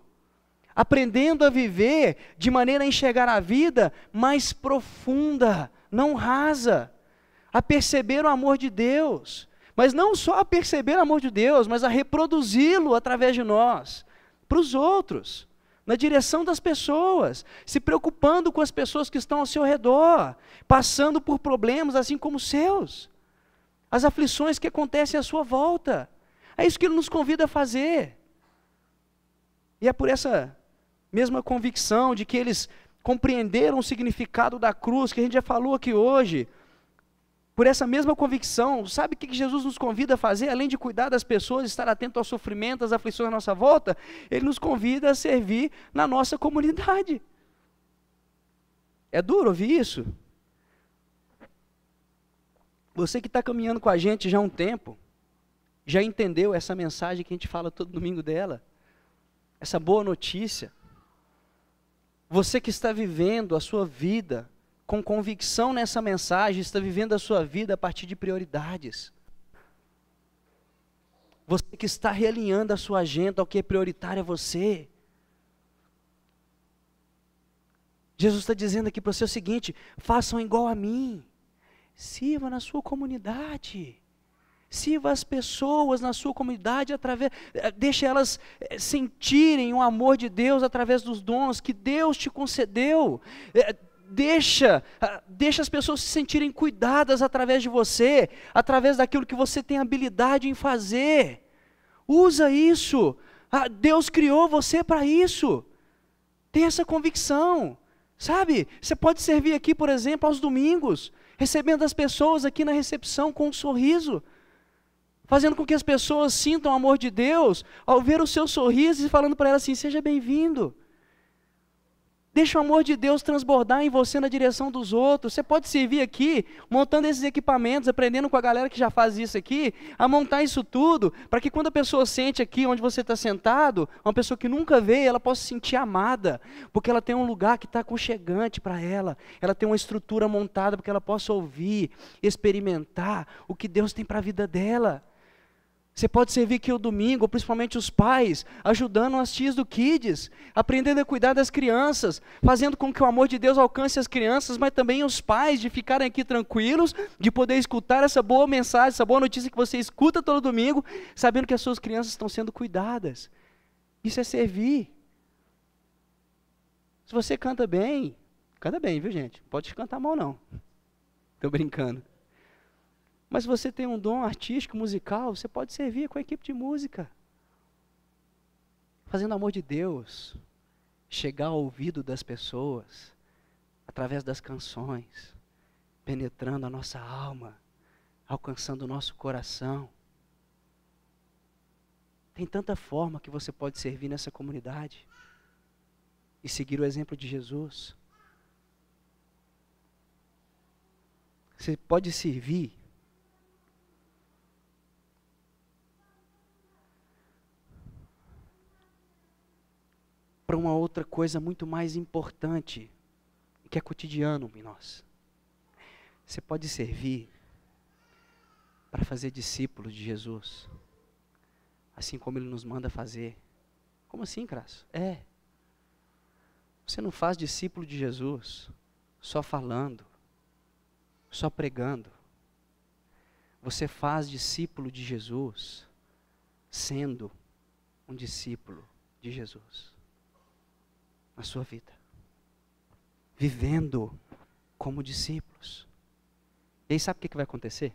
Aprendendo a viver de maneira a enxergar a vida mais profunda, não rasa. A perceber o amor de Deus. Mas não só a perceber o amor de Deus, mas a reproduzi-lo através de nós, para os outros, na direção das pessoas, se preocupando com as pessoas que estão ao seu redor, passando por problemas assim como os seus, as aflições que acontecem à sua volta. É isso que Ele nos convida a fazer. E é por essa mesma convicção de que eles compreenderam o significado da cruz, que a gente já falou aqui hoje, por essa mesma convicção, sabe o que Jesus nos convida a fazer? Além de cuidar das pessoas, estar atento ao sofrimento, às aflições à nossa volta, Ele nos convida a servir na nossa comunidade. É duro ouvir isso? Você que está caminhando com a gente já há um tempo, já entendeu essa mensagem que a gente fala todo domingo dela? Essa boa notícia? Você que está vivendo a sua vida com convicção nessa mensagem, está vivendo a sua vida a partir de prioridades. Você que está realinhando a sua agenda ao que é prioritário a você. Jesus está dizendo aqui para você o seguinte: façam igual a mim, sirva na sua comunidade, sirva as pessoas na sua comunidade, deixe elas sentirem o amor de Deus através dos dons que Deus te concedeu. Deixa as pessoas se sentirem cuidadas através de você, através daquilo que você tem habilidade em fazer. Usa isso. Deus criou você para isso. Tem essa convicção, sabe? Você pode servir aqui, por exemplo, aos domingos, recebendo as pessoas aqui na recepção com um sorriso, fazendo com que as pessoas sintam o amor de Deus, ao ver o seu sorriso e falando para elas assim: seja bem-vindo. Deixa o amor de Deus transbordar em você na direção dos outros. Você pode servir aqui, montando esses equipamentos, aprendendo com a galera que já faz isso aqui, a montar isso tudo, para que quando a pessoa sente aqui onde você está sentado, uma pessoa que nunca veio, ela possa se sentir amada, porque ela tem um lugar que está aconchegante para ela, ela tem uma estrutura montada para que ela possa ouvir, experimentar o que Deus tem para a vida dela. Você pode servir aqui o domingo, principalmente os pais, ajudando as tias do Kids, aprendendo a cuidar das crianças, fazendo com que o amor de Deus alcance as crianças, mas também os pais, de ficarem aqui tranquilos, de poder escutar essa boa mensagem, essa boa notícia que você escuta todo domingo, sabendo que as suas crianças estão sendo cuidadas. Isso é servir. Se você canta bem, viu, gente? Não pode cantar mal não. Estou brincando. Mas se você tem um dom artístico, musical, você pode servir com a equipe de música. Fazendo o amor de Deus chegar ao ouvido das pessoas, através das canções, penetrando a nossa alma, alcançando o nosso coração. Tem tanta forma que você pode servir nessa comunidade e seguir o exemplo de Jesus. Você pode servir para uma outra coisa muito mais importante, que é cotidiano em nós. Você pode servir para fazer discípulos de Jesus, assim como Ele nos manda fazer. Como assim, Crasso? Você não faz discípulo de Jesus só falando, só pregando. Você faz discípulo de Jesus sendo um discípulo de Jesus na sua vida, vivendo como discípulos. E aí sabe o que vai acontecer?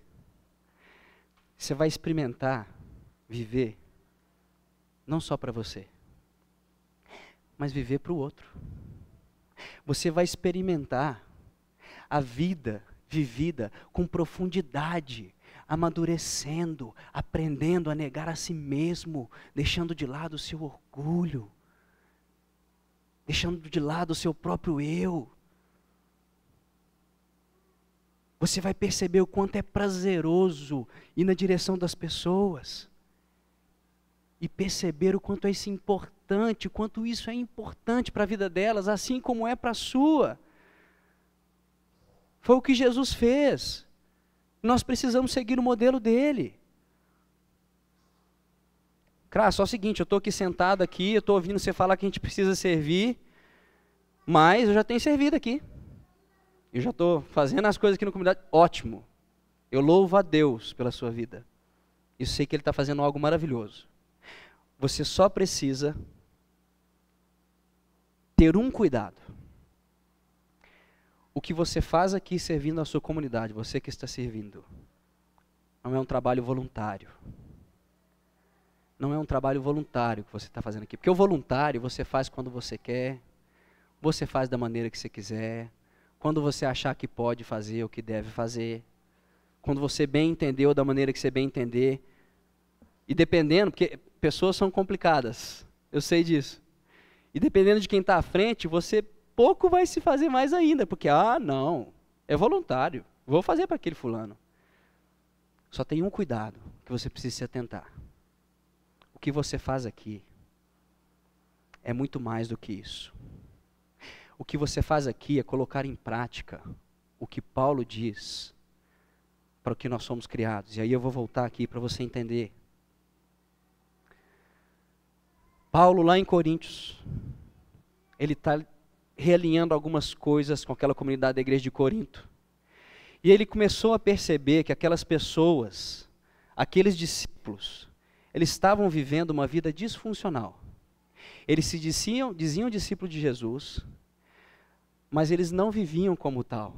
Você vai experimentar viver não só para você, mas viver para o outro. Você vai experimentar a vida vivida com profundidade, amadurecendo, aprendendo a negar a si mesmo, deixando de lado o seu orgulho, deixando de lado o seu próprio eu. Você vai perceber o quanto é prazeroso ir na direção das pessoas. E perceber o quanto isso é importante, o quanto isso é importante para a vida delas, assim como é para a sua. Foi o que Jesus fez. Nós precisamos seguir o modelo dele. Só o seguinte, eu estou aqui sentado aqui, eu estou ouvindo você falar que a gente precisa servir, mas eu já tenho servido aqui. Eu já estou fazendo as coisas aqui na comunidade. Ótimo. Eu louvo a Deus pela sua vida. Eu sei que Ele está fazendo algo maravilhoso. Você só precisa ter um cuidado. O que você faz aqui servindo a sua comunidade, você que está servindo, não é um trabalho voluntário. Não é um trabalho voluntário que você está fazendo aqui. Porque o voluntário você faz quando você quer, você faz da maneira que você quiser, quando você achar que pode fazer o que deve fazer, quando você bem entendeu da maneira que você bem entender. E dependendo, porque pessoas são complicadas, eu sei disso. E dependendo de quem está à frente, você pouco vai se fazer mais ainda, porque, não, é voluntário, vou fazer para aquele fulano. Só tem um cuidado que você precisa se atentar. O que você faz aqui é muito mais do que isso. O que você faz aqui é colocar em prática o que Paulo diz para o que nós somos criados. E aí eu vou voltar aqui para você entender. Paulo lá em Coríntios, ele está realinhando algumas coisas com aquela comunidade da igreja de Corinto. E ele começou a perceber que aquelas pessoas, aqueles discípulos, eles estavam vivendo uma vida disfuncional. Eles se diziam discípulos de Jesus, mas eles não viviam como tal.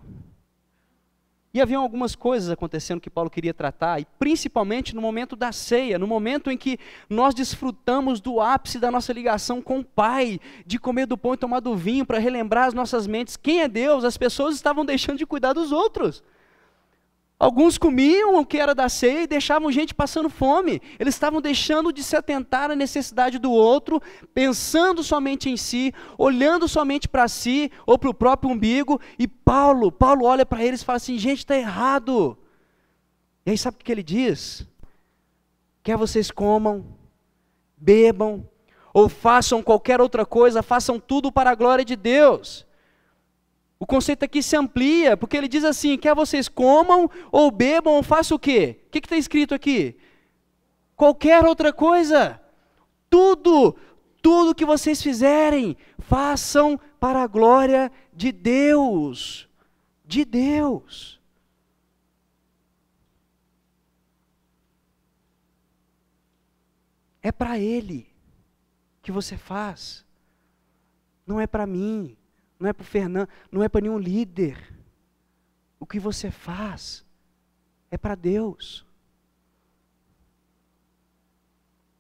E havia algumas coisas acontecendo que Paulo queria tratar, e principalmente no momento da ceia, no momento em que nós desfrutamos do ápice da nossa ligação com o Pai, de comer do pão e tomar do vinho para relembrar as nossas mentes quem é Deus. As pessoas estavam deixando de cuidar dos outros. Alguns comiam o que era da ceia e deixavam gente passando fome. Eles estavam deixando de se atentar à necessidade do outro, pensando somente em si, olhando somente para si ou para o próprio umbigo. E Paulo olha para eles e fala assim: gente, está errado. E aí sabe o que ele diz? Quer vocês comam, bebam, ou façam qualquer outra coisa, façam tudo para a glória de Deus. O conceito aqui se amplia, porque ele diz assim: quer vocês comam, ou bebam, ou façam o quê? O que está escrito aqui? Qualquer outra coisa. Tudo que vocês fizerem, façam para a glória de Deus. De Deus. É para Ele que você faz. Não é para mim. Não é para o Fernando, não é para nenhum líder. O que você faz é para Deus.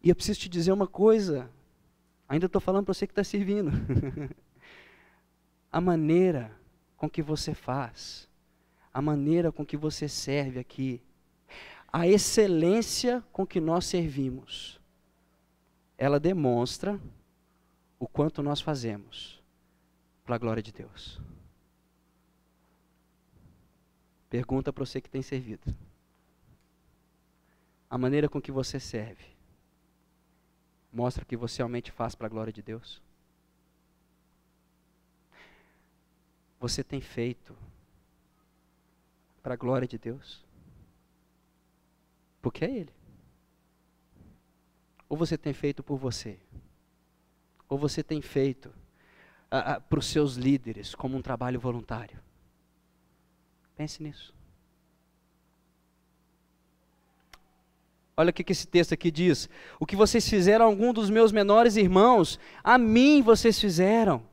E eu preciso te dizer uma coisa, ainda estou falando para você que está servindo. A maneira com que você faz, a maneira com que você serve aqui, a excelência com que nós servimos, ela demonstra o quanto nós fazemos para a glória de Deus. Pergunta para você que tem servido. A maneira com que você serve mostra que você realmente faz para a glória de Deus? Você tem feito para a glória de Deus? Porque é Ele. Ou você tem feito por você? Ou você tem feito para os seus líderes como um trabalho voluntário? Pense nisso. Olha o que esse texto aqui diz: o que vocês fizeram a algum dos meus menores irmãos, a mim vocês fizeram.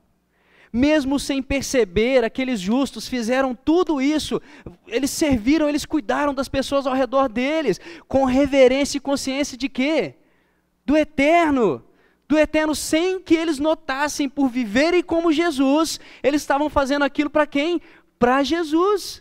Mesmo sem perceber, aqueles justos fizeram tudo isso. Eles serviram, eles cuidaram das pessoas ao redor deles, com reverência e consciência de quê? Do eterno. Do eterno, sem que eles notassem, por viverem como Jesus, eles estavam fazendo aquilo para quem? Para Jesus.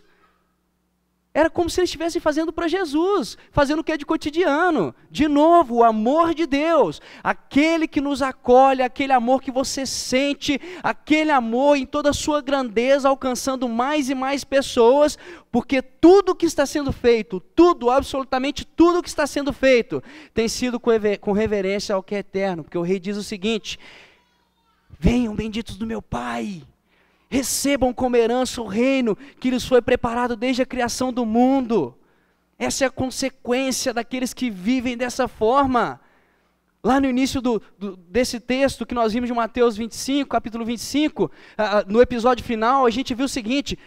Era como se eles estivessem fazendo para Jesus, fazendo o que é de cotidiano. De novo, o amor de Deus, aquele que nos acolhe, aquele amor que você sente, aquele amor em toda a sua grandeza, alcançando mais e mais pessoas, porque tudo que está sendo feito, tudo, absolutamente tudo que está sendo feito, tem sido com reverência ao que é eterno, porque o rei diz o seguinte: venham benditos do meu Pai, recebam como herança o reino que lhes foi preparado desde a criação do mundo. Essa é a consequência daqueles que vivem dessa forma. Lá no início desse texto que nós vimos de Mateus 25, capítulo 25, no episódio final, a gente viu o seguinte: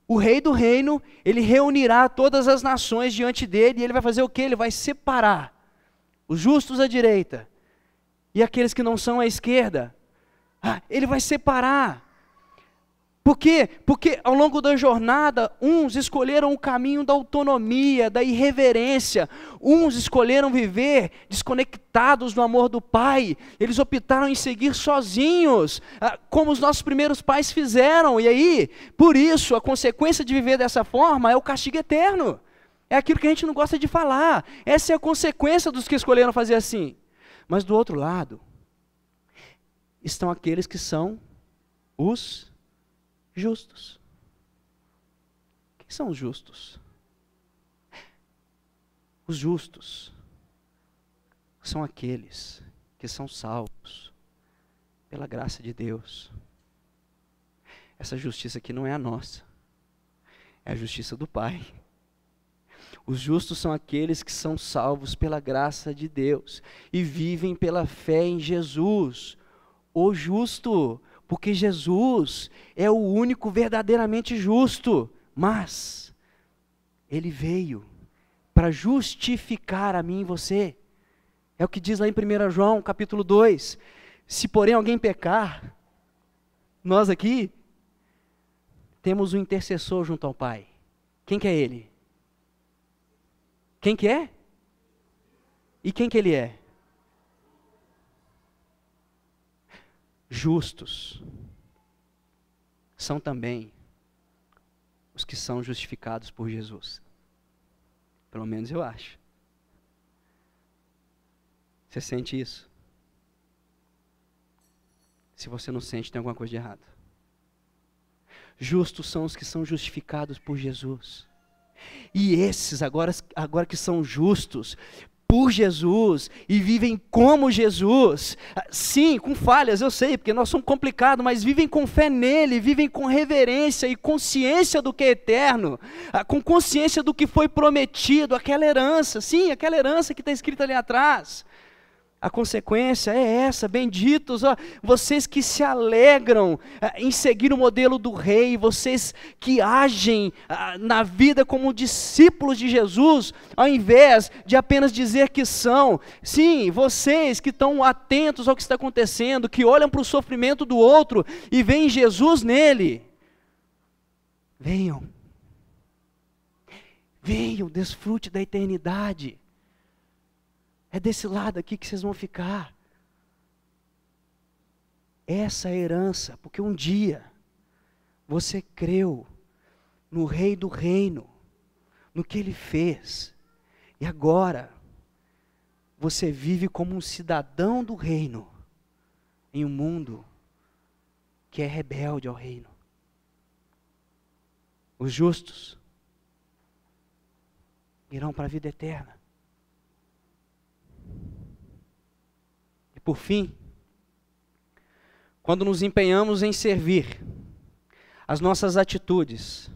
o rei do reino, ele reunirá todas as nações diante dele, e ele vai fazer o quê? Ele vai separar os justos à direita e aqueles que não são à esquerda. Ele vai separar. Por quê? Porque ao longo da jornada, uns escolheram o caminho da autonomia, da irreverência. Uns escolheram viver desconectados do amor do Pai. Eles optaram em seguir sozinhos, como os nossos primeiros pais fizeram. E aí, por isso, a consequência de viver dessa forma é o castigo eterno. É aquilo que a gente não gosta de falar. Essa é a consequência dos que escolheram fazer assim. Mas do outro lado, estão aqueles que são os justos. Quem são os justos? Os justos são aqueles que são salvos pela graça de Deus. Essa justiça aqui não é a nossa, é a justiça do Pai. Os justos são aqueles que são salvos pela graça de Deus e vivem pela fé em Jesus. O justo, Porque Jesus é o único verdadeiramente justo, mas Ele veio para justificar a mim e você. É o que diz lá em 1 João, capítulo 2. Se porém alguém pecar, nós aqui temos um intercessor junto ao Pai. Quem que é Ele? Quem que é? E quem que Ele é? Justos são também os que são justificados por Jesus. Pelo menos eu acho. Você sente isso? Se você não sente, tem alguma coisa de errado. Justos são os que são justificados por Jesus. E esses, agora que são justos por Jesus e vivem como Jesus, sim, com falhas, eu sei, porque nós somos complicados, mas vivem com fé nele, vivem com reverência e consciência do que é eterno, com consciência do que foi prometido, aquela herança, sim, aquela herança que está escrita ali atrás. A consequência é essa: benditos, vocês que se alegram em seguir o modelo do rei, vocês que agem na vida como discípulos de Jesus, ao invés de apenas dizer que são. Sim, vocês que estão atentos ao que está acontecendo, que olham para o sofrimento do outro e veem Jesus nele. Venham, desfrute da eternidade. É desse lado aqui que vocês vão ficar. Essa é a herança, porque um dia você creu no Rei do Reino, no que Ele fez, e agora você vive como um cidadão do reino, em um mundo que é rebelde ao reino. Os justos irão para a vida eterna. Por fim, quando nos empenhamos em servir, as nossas atitudes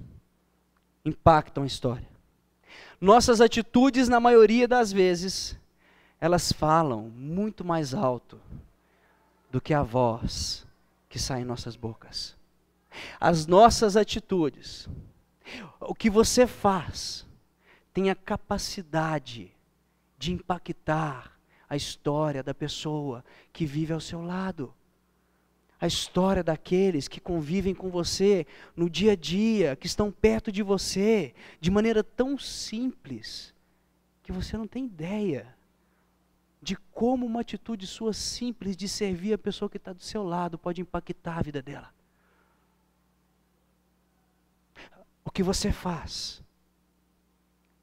impactam a história. Nossas atitudes, na maioria das vezes, elas falam muito mais alto do que a voz que sai em nossas bocas. As nossas atitudes, o que você faz, tem a capacidade de impactar a história da pessoa que vive ao seu lado, a história daqueles que convivem com você no dia a dia, que estão perto de você, de maneira tão simples, que você não tem ideia de como uma atitude sua simples de servir a pessoa que está do seu lado pode impactar a vida dela. O que você faz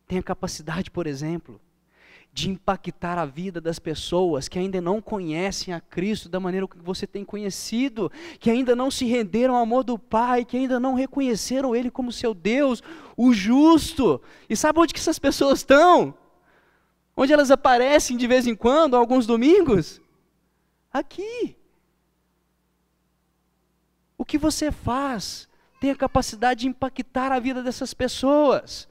tem a capacidade, por exemplo, de impactar a vida das pessoas que ainda não conhecem a Cristo da maneira que você tem conhecido, que ainda não se renderam ao amor do Pai, que ainda não reconheceram Ele como seu Deus, o justo. E sabe onde que essas pessoas estão? Onde elas aparecem de vez em quando, alguns domingos? Aqui. O que você faz tem a capacidade de impactar a vida dessas pessoas.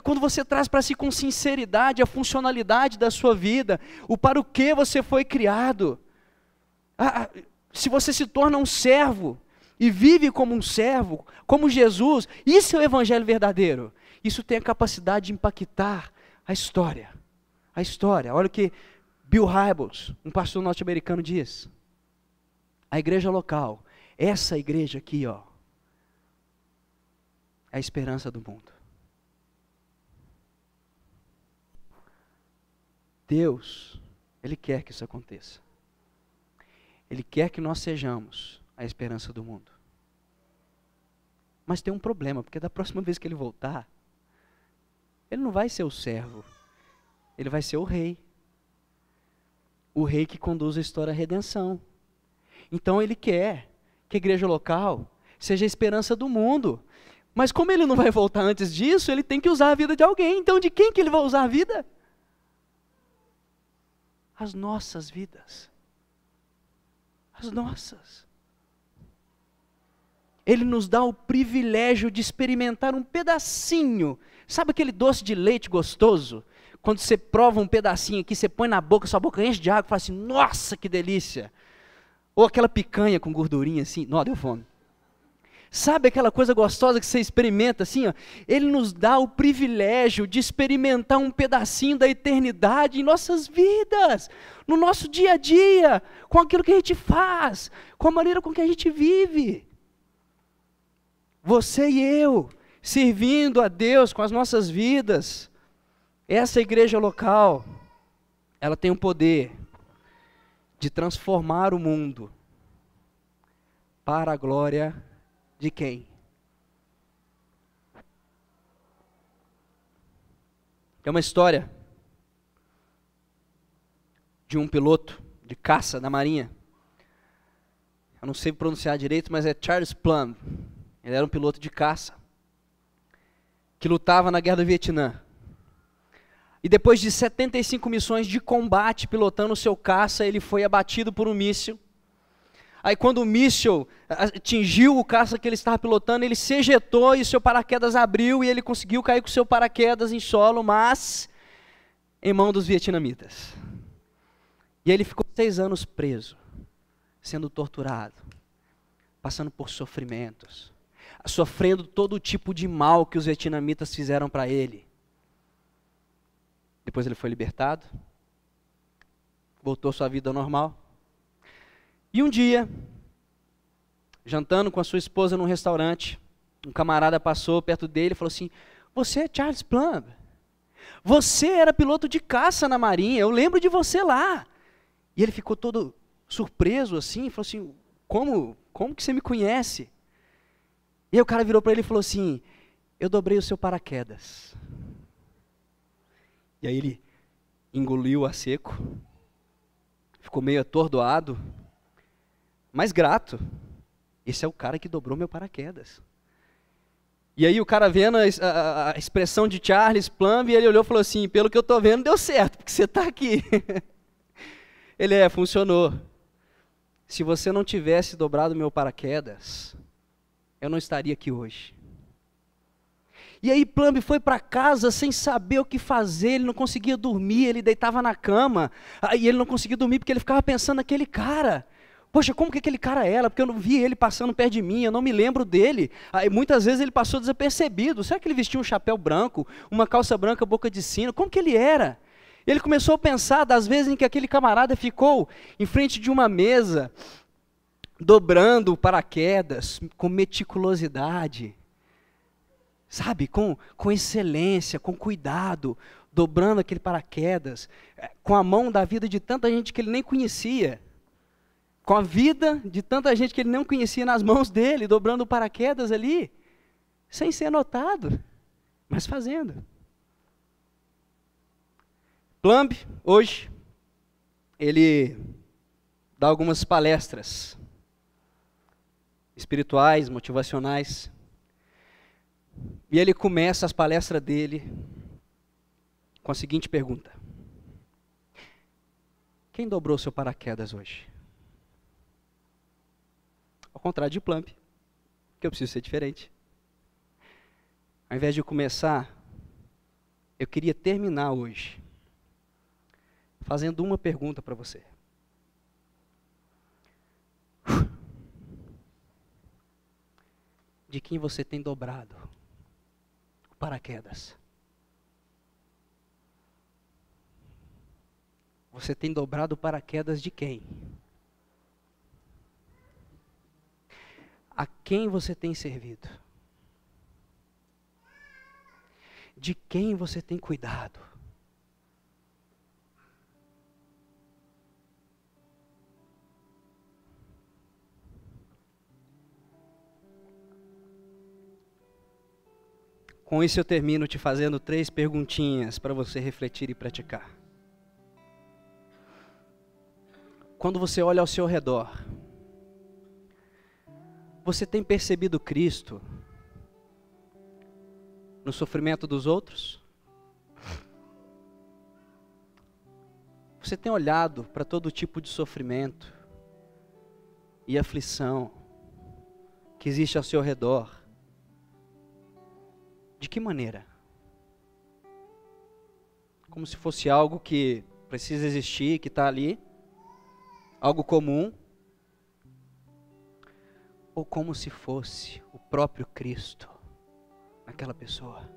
Quando você traz para si com sinceridade a funcionalidade da sua vida, o para o que você foi criado, se você se torna um servo e vive como um servo, como Jesus, isso é o evangelho verdadeiro. Isso tem a capacidade de impactar a história. A história. Olha o que Bill Hybels, um pastor norte-americano, diz. A igreja local, essa igreja aqui, é a esperança do mundo. Deus, Ele quer que isso aconteça. Ele quer que nós sejamos a esperança do mundo. Mas tem um problema, porque da próxima vez que Ele voltar, Ele não vai ser o servo, Ele vai ser o rei. O rei que conduz a história à redenção. Então Ele quer que a igreja local seja a esperança do mundo. Mas como Ele não vai voltar antes disso, Ele tem que usar a vida de alguém. Então de quem que Ele vai usar a vida? As nossas vidas. As nossas. Ele nos dá o privilégio de experimentar um pedacinho. Sabe aquele doce de leite gostoso? Quando você prova um pedacinho aqui, você põe na boca, sua boca enche de água e fala assim, nossa, que delícia. Ou aquela picanha com gordurinha assim, não, deu fome. Sabe aquela coisa gostosa que você experimenta assim, ó? Ele nos dá o privilégio de experimentar um pedacinho da eternidade em nossas vidas, no nosso dia a dia, com aquilo que a gente faz, com a maneira com que a gente vive. Você e eu, servindo a Deus com as nossas vidas, essa igreja local, ela tem o poder de transformar o mundo para a glória de quem? É uma história de um piloto de caça da Marinha. Eu não sei pronunciar direito, mas é Charles Plumb. Ele era um piloto de caça que lutava na Guerra do Vietnã. E depois de 75 missões de combate pilotando o seu caça, ele foi abatido por um míssil. Aí quando o míssil atingiu o caça que ele estava pilotando, ele se ejetou e o seu paraquedas abriu e ele conseguiu cair com o seu paraquedas em solo, mas em mão dos vietnamitas. E aí ele ficou 6 anos preso, sendo torturado, passando por sofrimentos, sofrendo todo tipo de mal que os vietnamitas fizeram para ele. Depois ele foi libertado, voltou à sua vida normal. E um dia, jantando com a sua esposa num restaurante, um camarada passou perto dele e falou assim: você é Charles Plumb, você era piloto de caça na Marinha, eu lembro de você lá. E ele ficou todo surpreso assim, falou assim: como que você me conhece? E aí o cara virou para ele e falou assim: eu dobrei o seu paraquedas. E aí ele engoliu a seco, ficou meio atordoado, mas grato. Esse é o cara que dobrou meu paraquedas. E aí o cara vendo a expressão de Charles Plumb, ele olhou e falou assim: pelo que eu estou vendo, deu certo, porque você está aqui. Ele funcionou. Se você não tivesse dobrado meu paraquedas, eu não estaria aqui hoje. E aí Plumb foi para casa sem saber o que fazer, ele não conseguia dormir, ele deitava na cama, e ele não conseguia dormir porque ele ficava pensando naquele cara. Poxa, como que aquele cara era? Porque eu não vi ele passando perto de mim, eu não me lembro dele. Aí muitas vezes ele passou desapercebido. Será que ele vestia um chapéu branco, uma calça branca, boca de sino? Como que ele era? Ele começou a pensar das vezes em que aquele camarada ficou em frente de uma mesa, dobrando o paraquedas com meticulosidade, sabe, com excelência, com cuidado, dobrando aquele paraquedas, com a mão da vida de tanta gente que ele nem conhecia, com a vida de tanta gente que ele não conhecia nas mãos dele, dobrando o paraquedas ali, sem ser notado, mas fazendo. Plumb, hoje, ele dá algumas palestras espirituais, motivacionais, e ele começa as palestras dele com a seguinte pergunta: quem dobrou seu paraquedas hoje? Ao contrário de Plumb, que eu preciso ser diferente. Ao invés de começar, eu queria terminar hoje fazendo uma pergunta para você. De quem você tem dobrado o paraquedas? Você tem dobrado o paraquedas de quem? A quem você tem servido? De quem você tem cuidado? Com isso eu termino te fazendo 3 perguntinhas para você refletir e praticar. Quando você olha ao seu redor, você tem percebido Cristo no sofrimento dos outros? Você tem olhado para todo tipo de sofrimento e aflição que existe ao seu redor? De que maneira? Como se fosse algo que precisa existir, que está ali, algo comum, ou como se fosse o próprio Cristo naquela pessoa.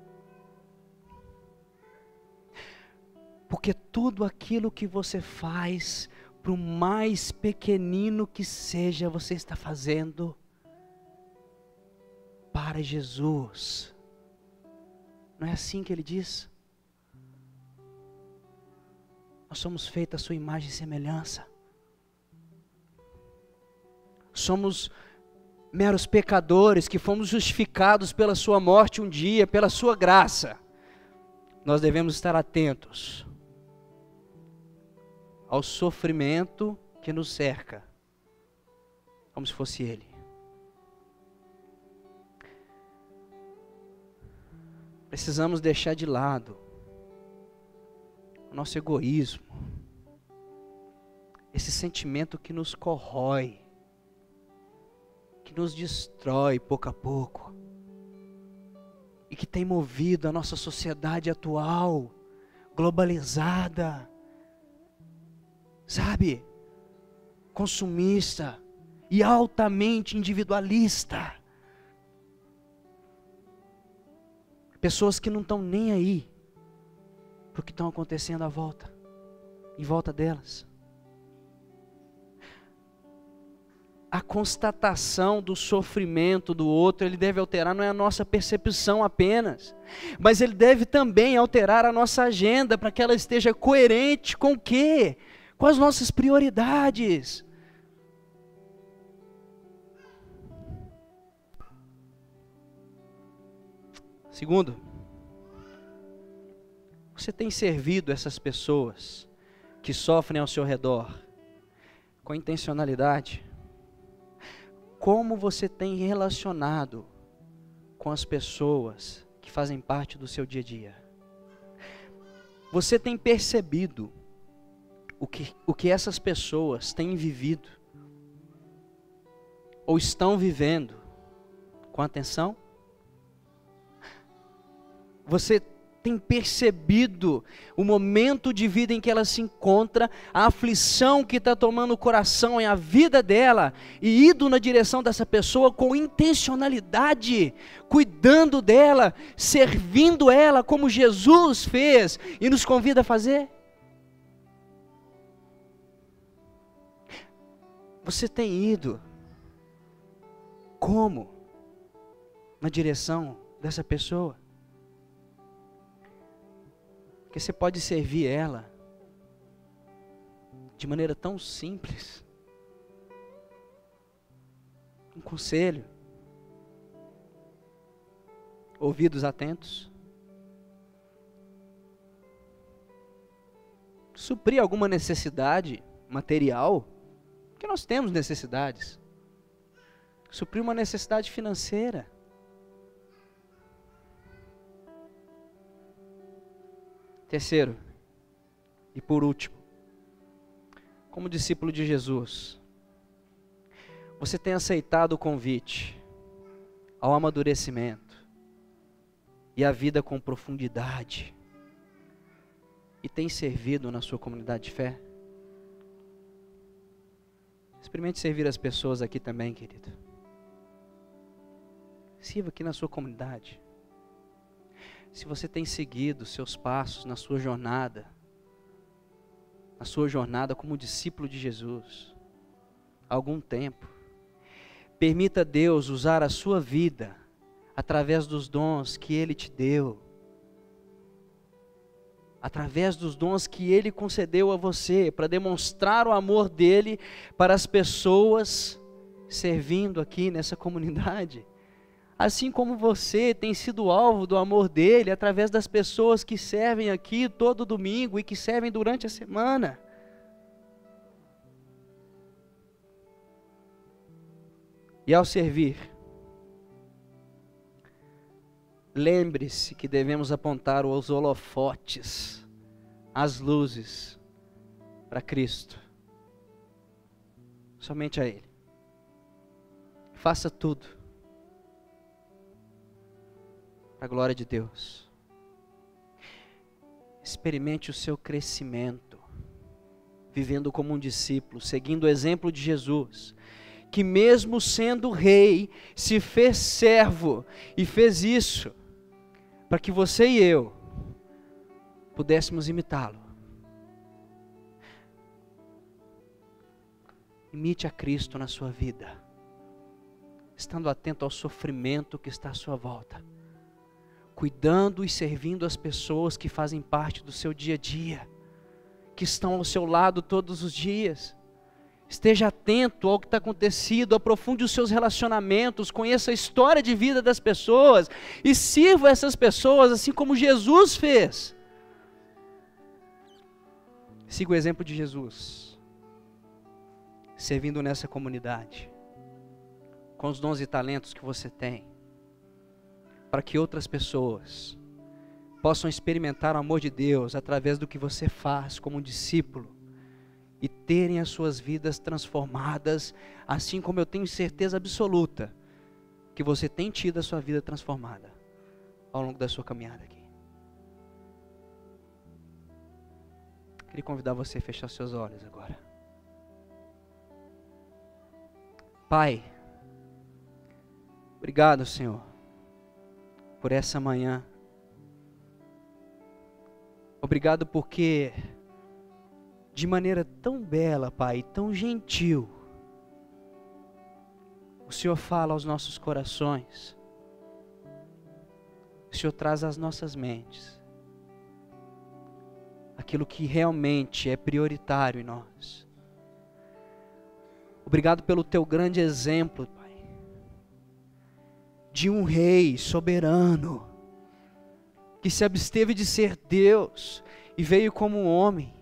Porque tudo aquilo que você faz, por mais pequenino que seja, você está fazendo para Jesus. Não é assim que ele diz? Nós somos feitos à sua imagem e semelhança. Somos meros pecadores que fomos justificados pela sua morte um dia, pela sua graça. Nós devemos estar atentos ao sofrimento que nos cerca, como se fosse Ele. Precisamos deixar de lado o nosso egoísmo, esse sentimento que nos corrói, que nos destrói pouco a pouco, e que tem movido a nossa sociedade atual, globalizada, sabe, consumista e altamente individualista. Pessoas que não estão nem aí para o que estão acontecendo em volta delas. A constatação do sofrimento do outro, ele deve alterar, não é a nossa percepção apenas, mas ele deve também alterar a nossa agenda, para que ela esteja coerente com o quê? Com as nossas prioridades. Segundo, você tem servido essas pessoas que sofrem ao seu redor com intencionalidade? Como você tem relacionado com as pessoas que fazem parte do seu dia a dia? Você tem percebido o que essas pessoas têm vivido ou estão vivendo com atenção? Você tem percebido o momento de vida em que ela se encontra, a aflição que está tomando o coração e a vida dela, e ido na direção dessa pessoa com intencionalidade, cuidando dela, servindo ela como Jesus fez e nos convida a fazer? Você tem ido como na direção dessa pessoa? Porque você pode servir ela de maneira tão simples. Um conselho. Ouvidos atentos. Suprir alguma necessidade material, porque nós temos necessidades. Suprir uma necessidade financeira. Terceiro, e por último, como discípulo de Jesus, você tem aceitado o convite ao amadurecimento e à vida com profundidade, e tem servido na sua comunidade de fé? Experimente servir as pessoas aqui também, querido. Sirva aqui na sua comunidade. Se você tem seguido seus passos na sua jornada como discípulo de Jesus, há algum tempo, permita Deus usar a sua vida através dos dons que Ele te deu, através dos dons que Ele concedeu a você, para demonstrar o amor dEle para as pessoas servindo aqui nessa comunidade. Assim como você tem sido alvo do amor dEle através das pessoas que servem aqui todo domingo e que servem durante a semana. E ao servir, lembre-se que devemos apontar os holofotes, as luzes, para Cristo. Somente a Ele. Faça tudo para a glória de Deus. Experimente o seu crescimento, vivendo como um discípulo, seguindo o exemplo de Jesus, que mesmo sendo rei, se fez servo, e fez isso para que você e eu pudéssemos imitá-lo. Imite a Cristo na sua vida, estando atento ao sofrimento que está à sua volta, cuidando e servindo as pessoas que fazem parte do seu dia a dia, que estão ao seu lado todos os dias. Esteja atento ao que está acontecendo, aprofunde os seus relacionamentos, conheça a história de vida das pessoas e sirva essas pessoas assim como Jesus fez. Siga o exemplo de Jesus, servindo nessa comunidade, com os dons e talentos que você tem, para que outras pessoas possam experimentar o amor de Deus através do que você faz como um discípulo e terem as suas vidas transformadas, assim como eu tenho certeza absoluta que você tem tido a sua vida transformada ao longo da sua caminhada aqui. Queria convidar você a fechar seus olhos agora. Pai, obrigado, Senhor, por essa manhã. Obrigado porque, de maneira tão bela, Pai, tão gentil, o Senhor fala aos nossos corações, o Senhor traz às nossas mentes aquilo que realmente é prioritário em nós. Obrigado pelo teu grande exemplo, Pai, de um rei soberano, que se absteve de ser Deus e veio como um homem,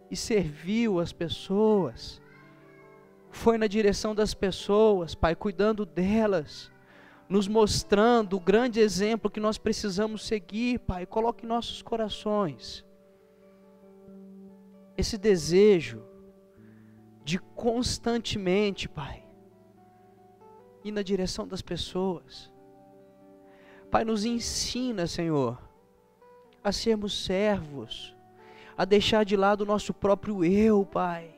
e serviu as pessoas, foi na direção das pessoas, Pai, cuidando delas, nos mostrando o grande exemplo que nós precisamos seguir, Pai. Coloque em nossos corações esse desejo de constantemente, Pai, ir na direção das pessoas. Pai, nos ensina, Senhor, a sermos servos, a deixar de lado o nosso próprio eu, Pai.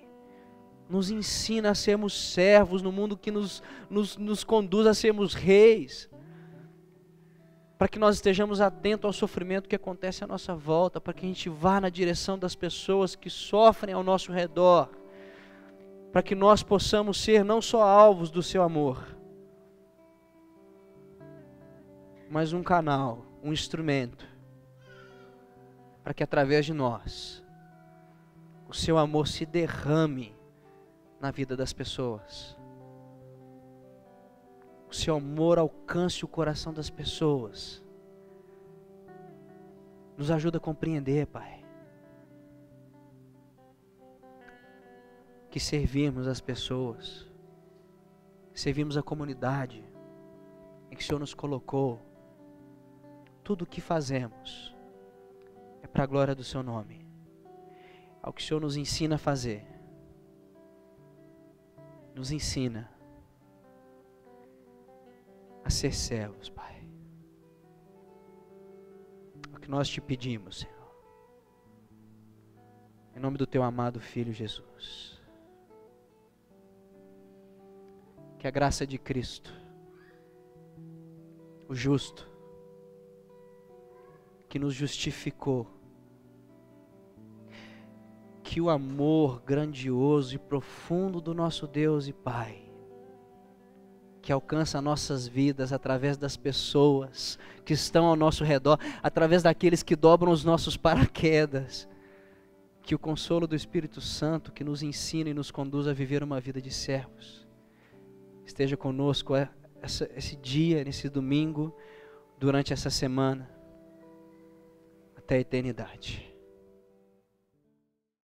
Nos ensina a sermos servos no mundo que nos conduz a sermos reis, para que nós estejamos atentos ao sofrimento que acontece à nossa volta, para que a gente vá na direção das pessoas que sofrem ao nosso redor, para que nós possamos ser não só alvos do seu amor, mas um canal, um instrumento, para que através de nós o seu amor se derrame na vida das pessoas, o seu amor alcance o coração das pessoas. Nos ajuda a compreender, Pai, que servimos as pessoas, servimos a comunidade em que o Senhor nos colocou. Tudo o que fazemos é para a glória do seu nome, ao que o Senhor nos ensina a fazer. Nos ensina a ser servos, Pai. É o que nós te pedimos, Senhor, em nome do teu amado Filho Jesus. Que a graça de Cristo, o justo, que nos justificou, que o amor grandioso e profundo do nosso Deus e Pai, que alcança nossas vidas através das pessoas que estão ao nosso redor, através daqueles que dobram os nossos paraquedas, que o consolo do Espírito Santo, que nos ensina e nos conduz a viver uma vida de servos, esteja conosco esse dia, nesse domingo, durante essa semana, até a eternidade.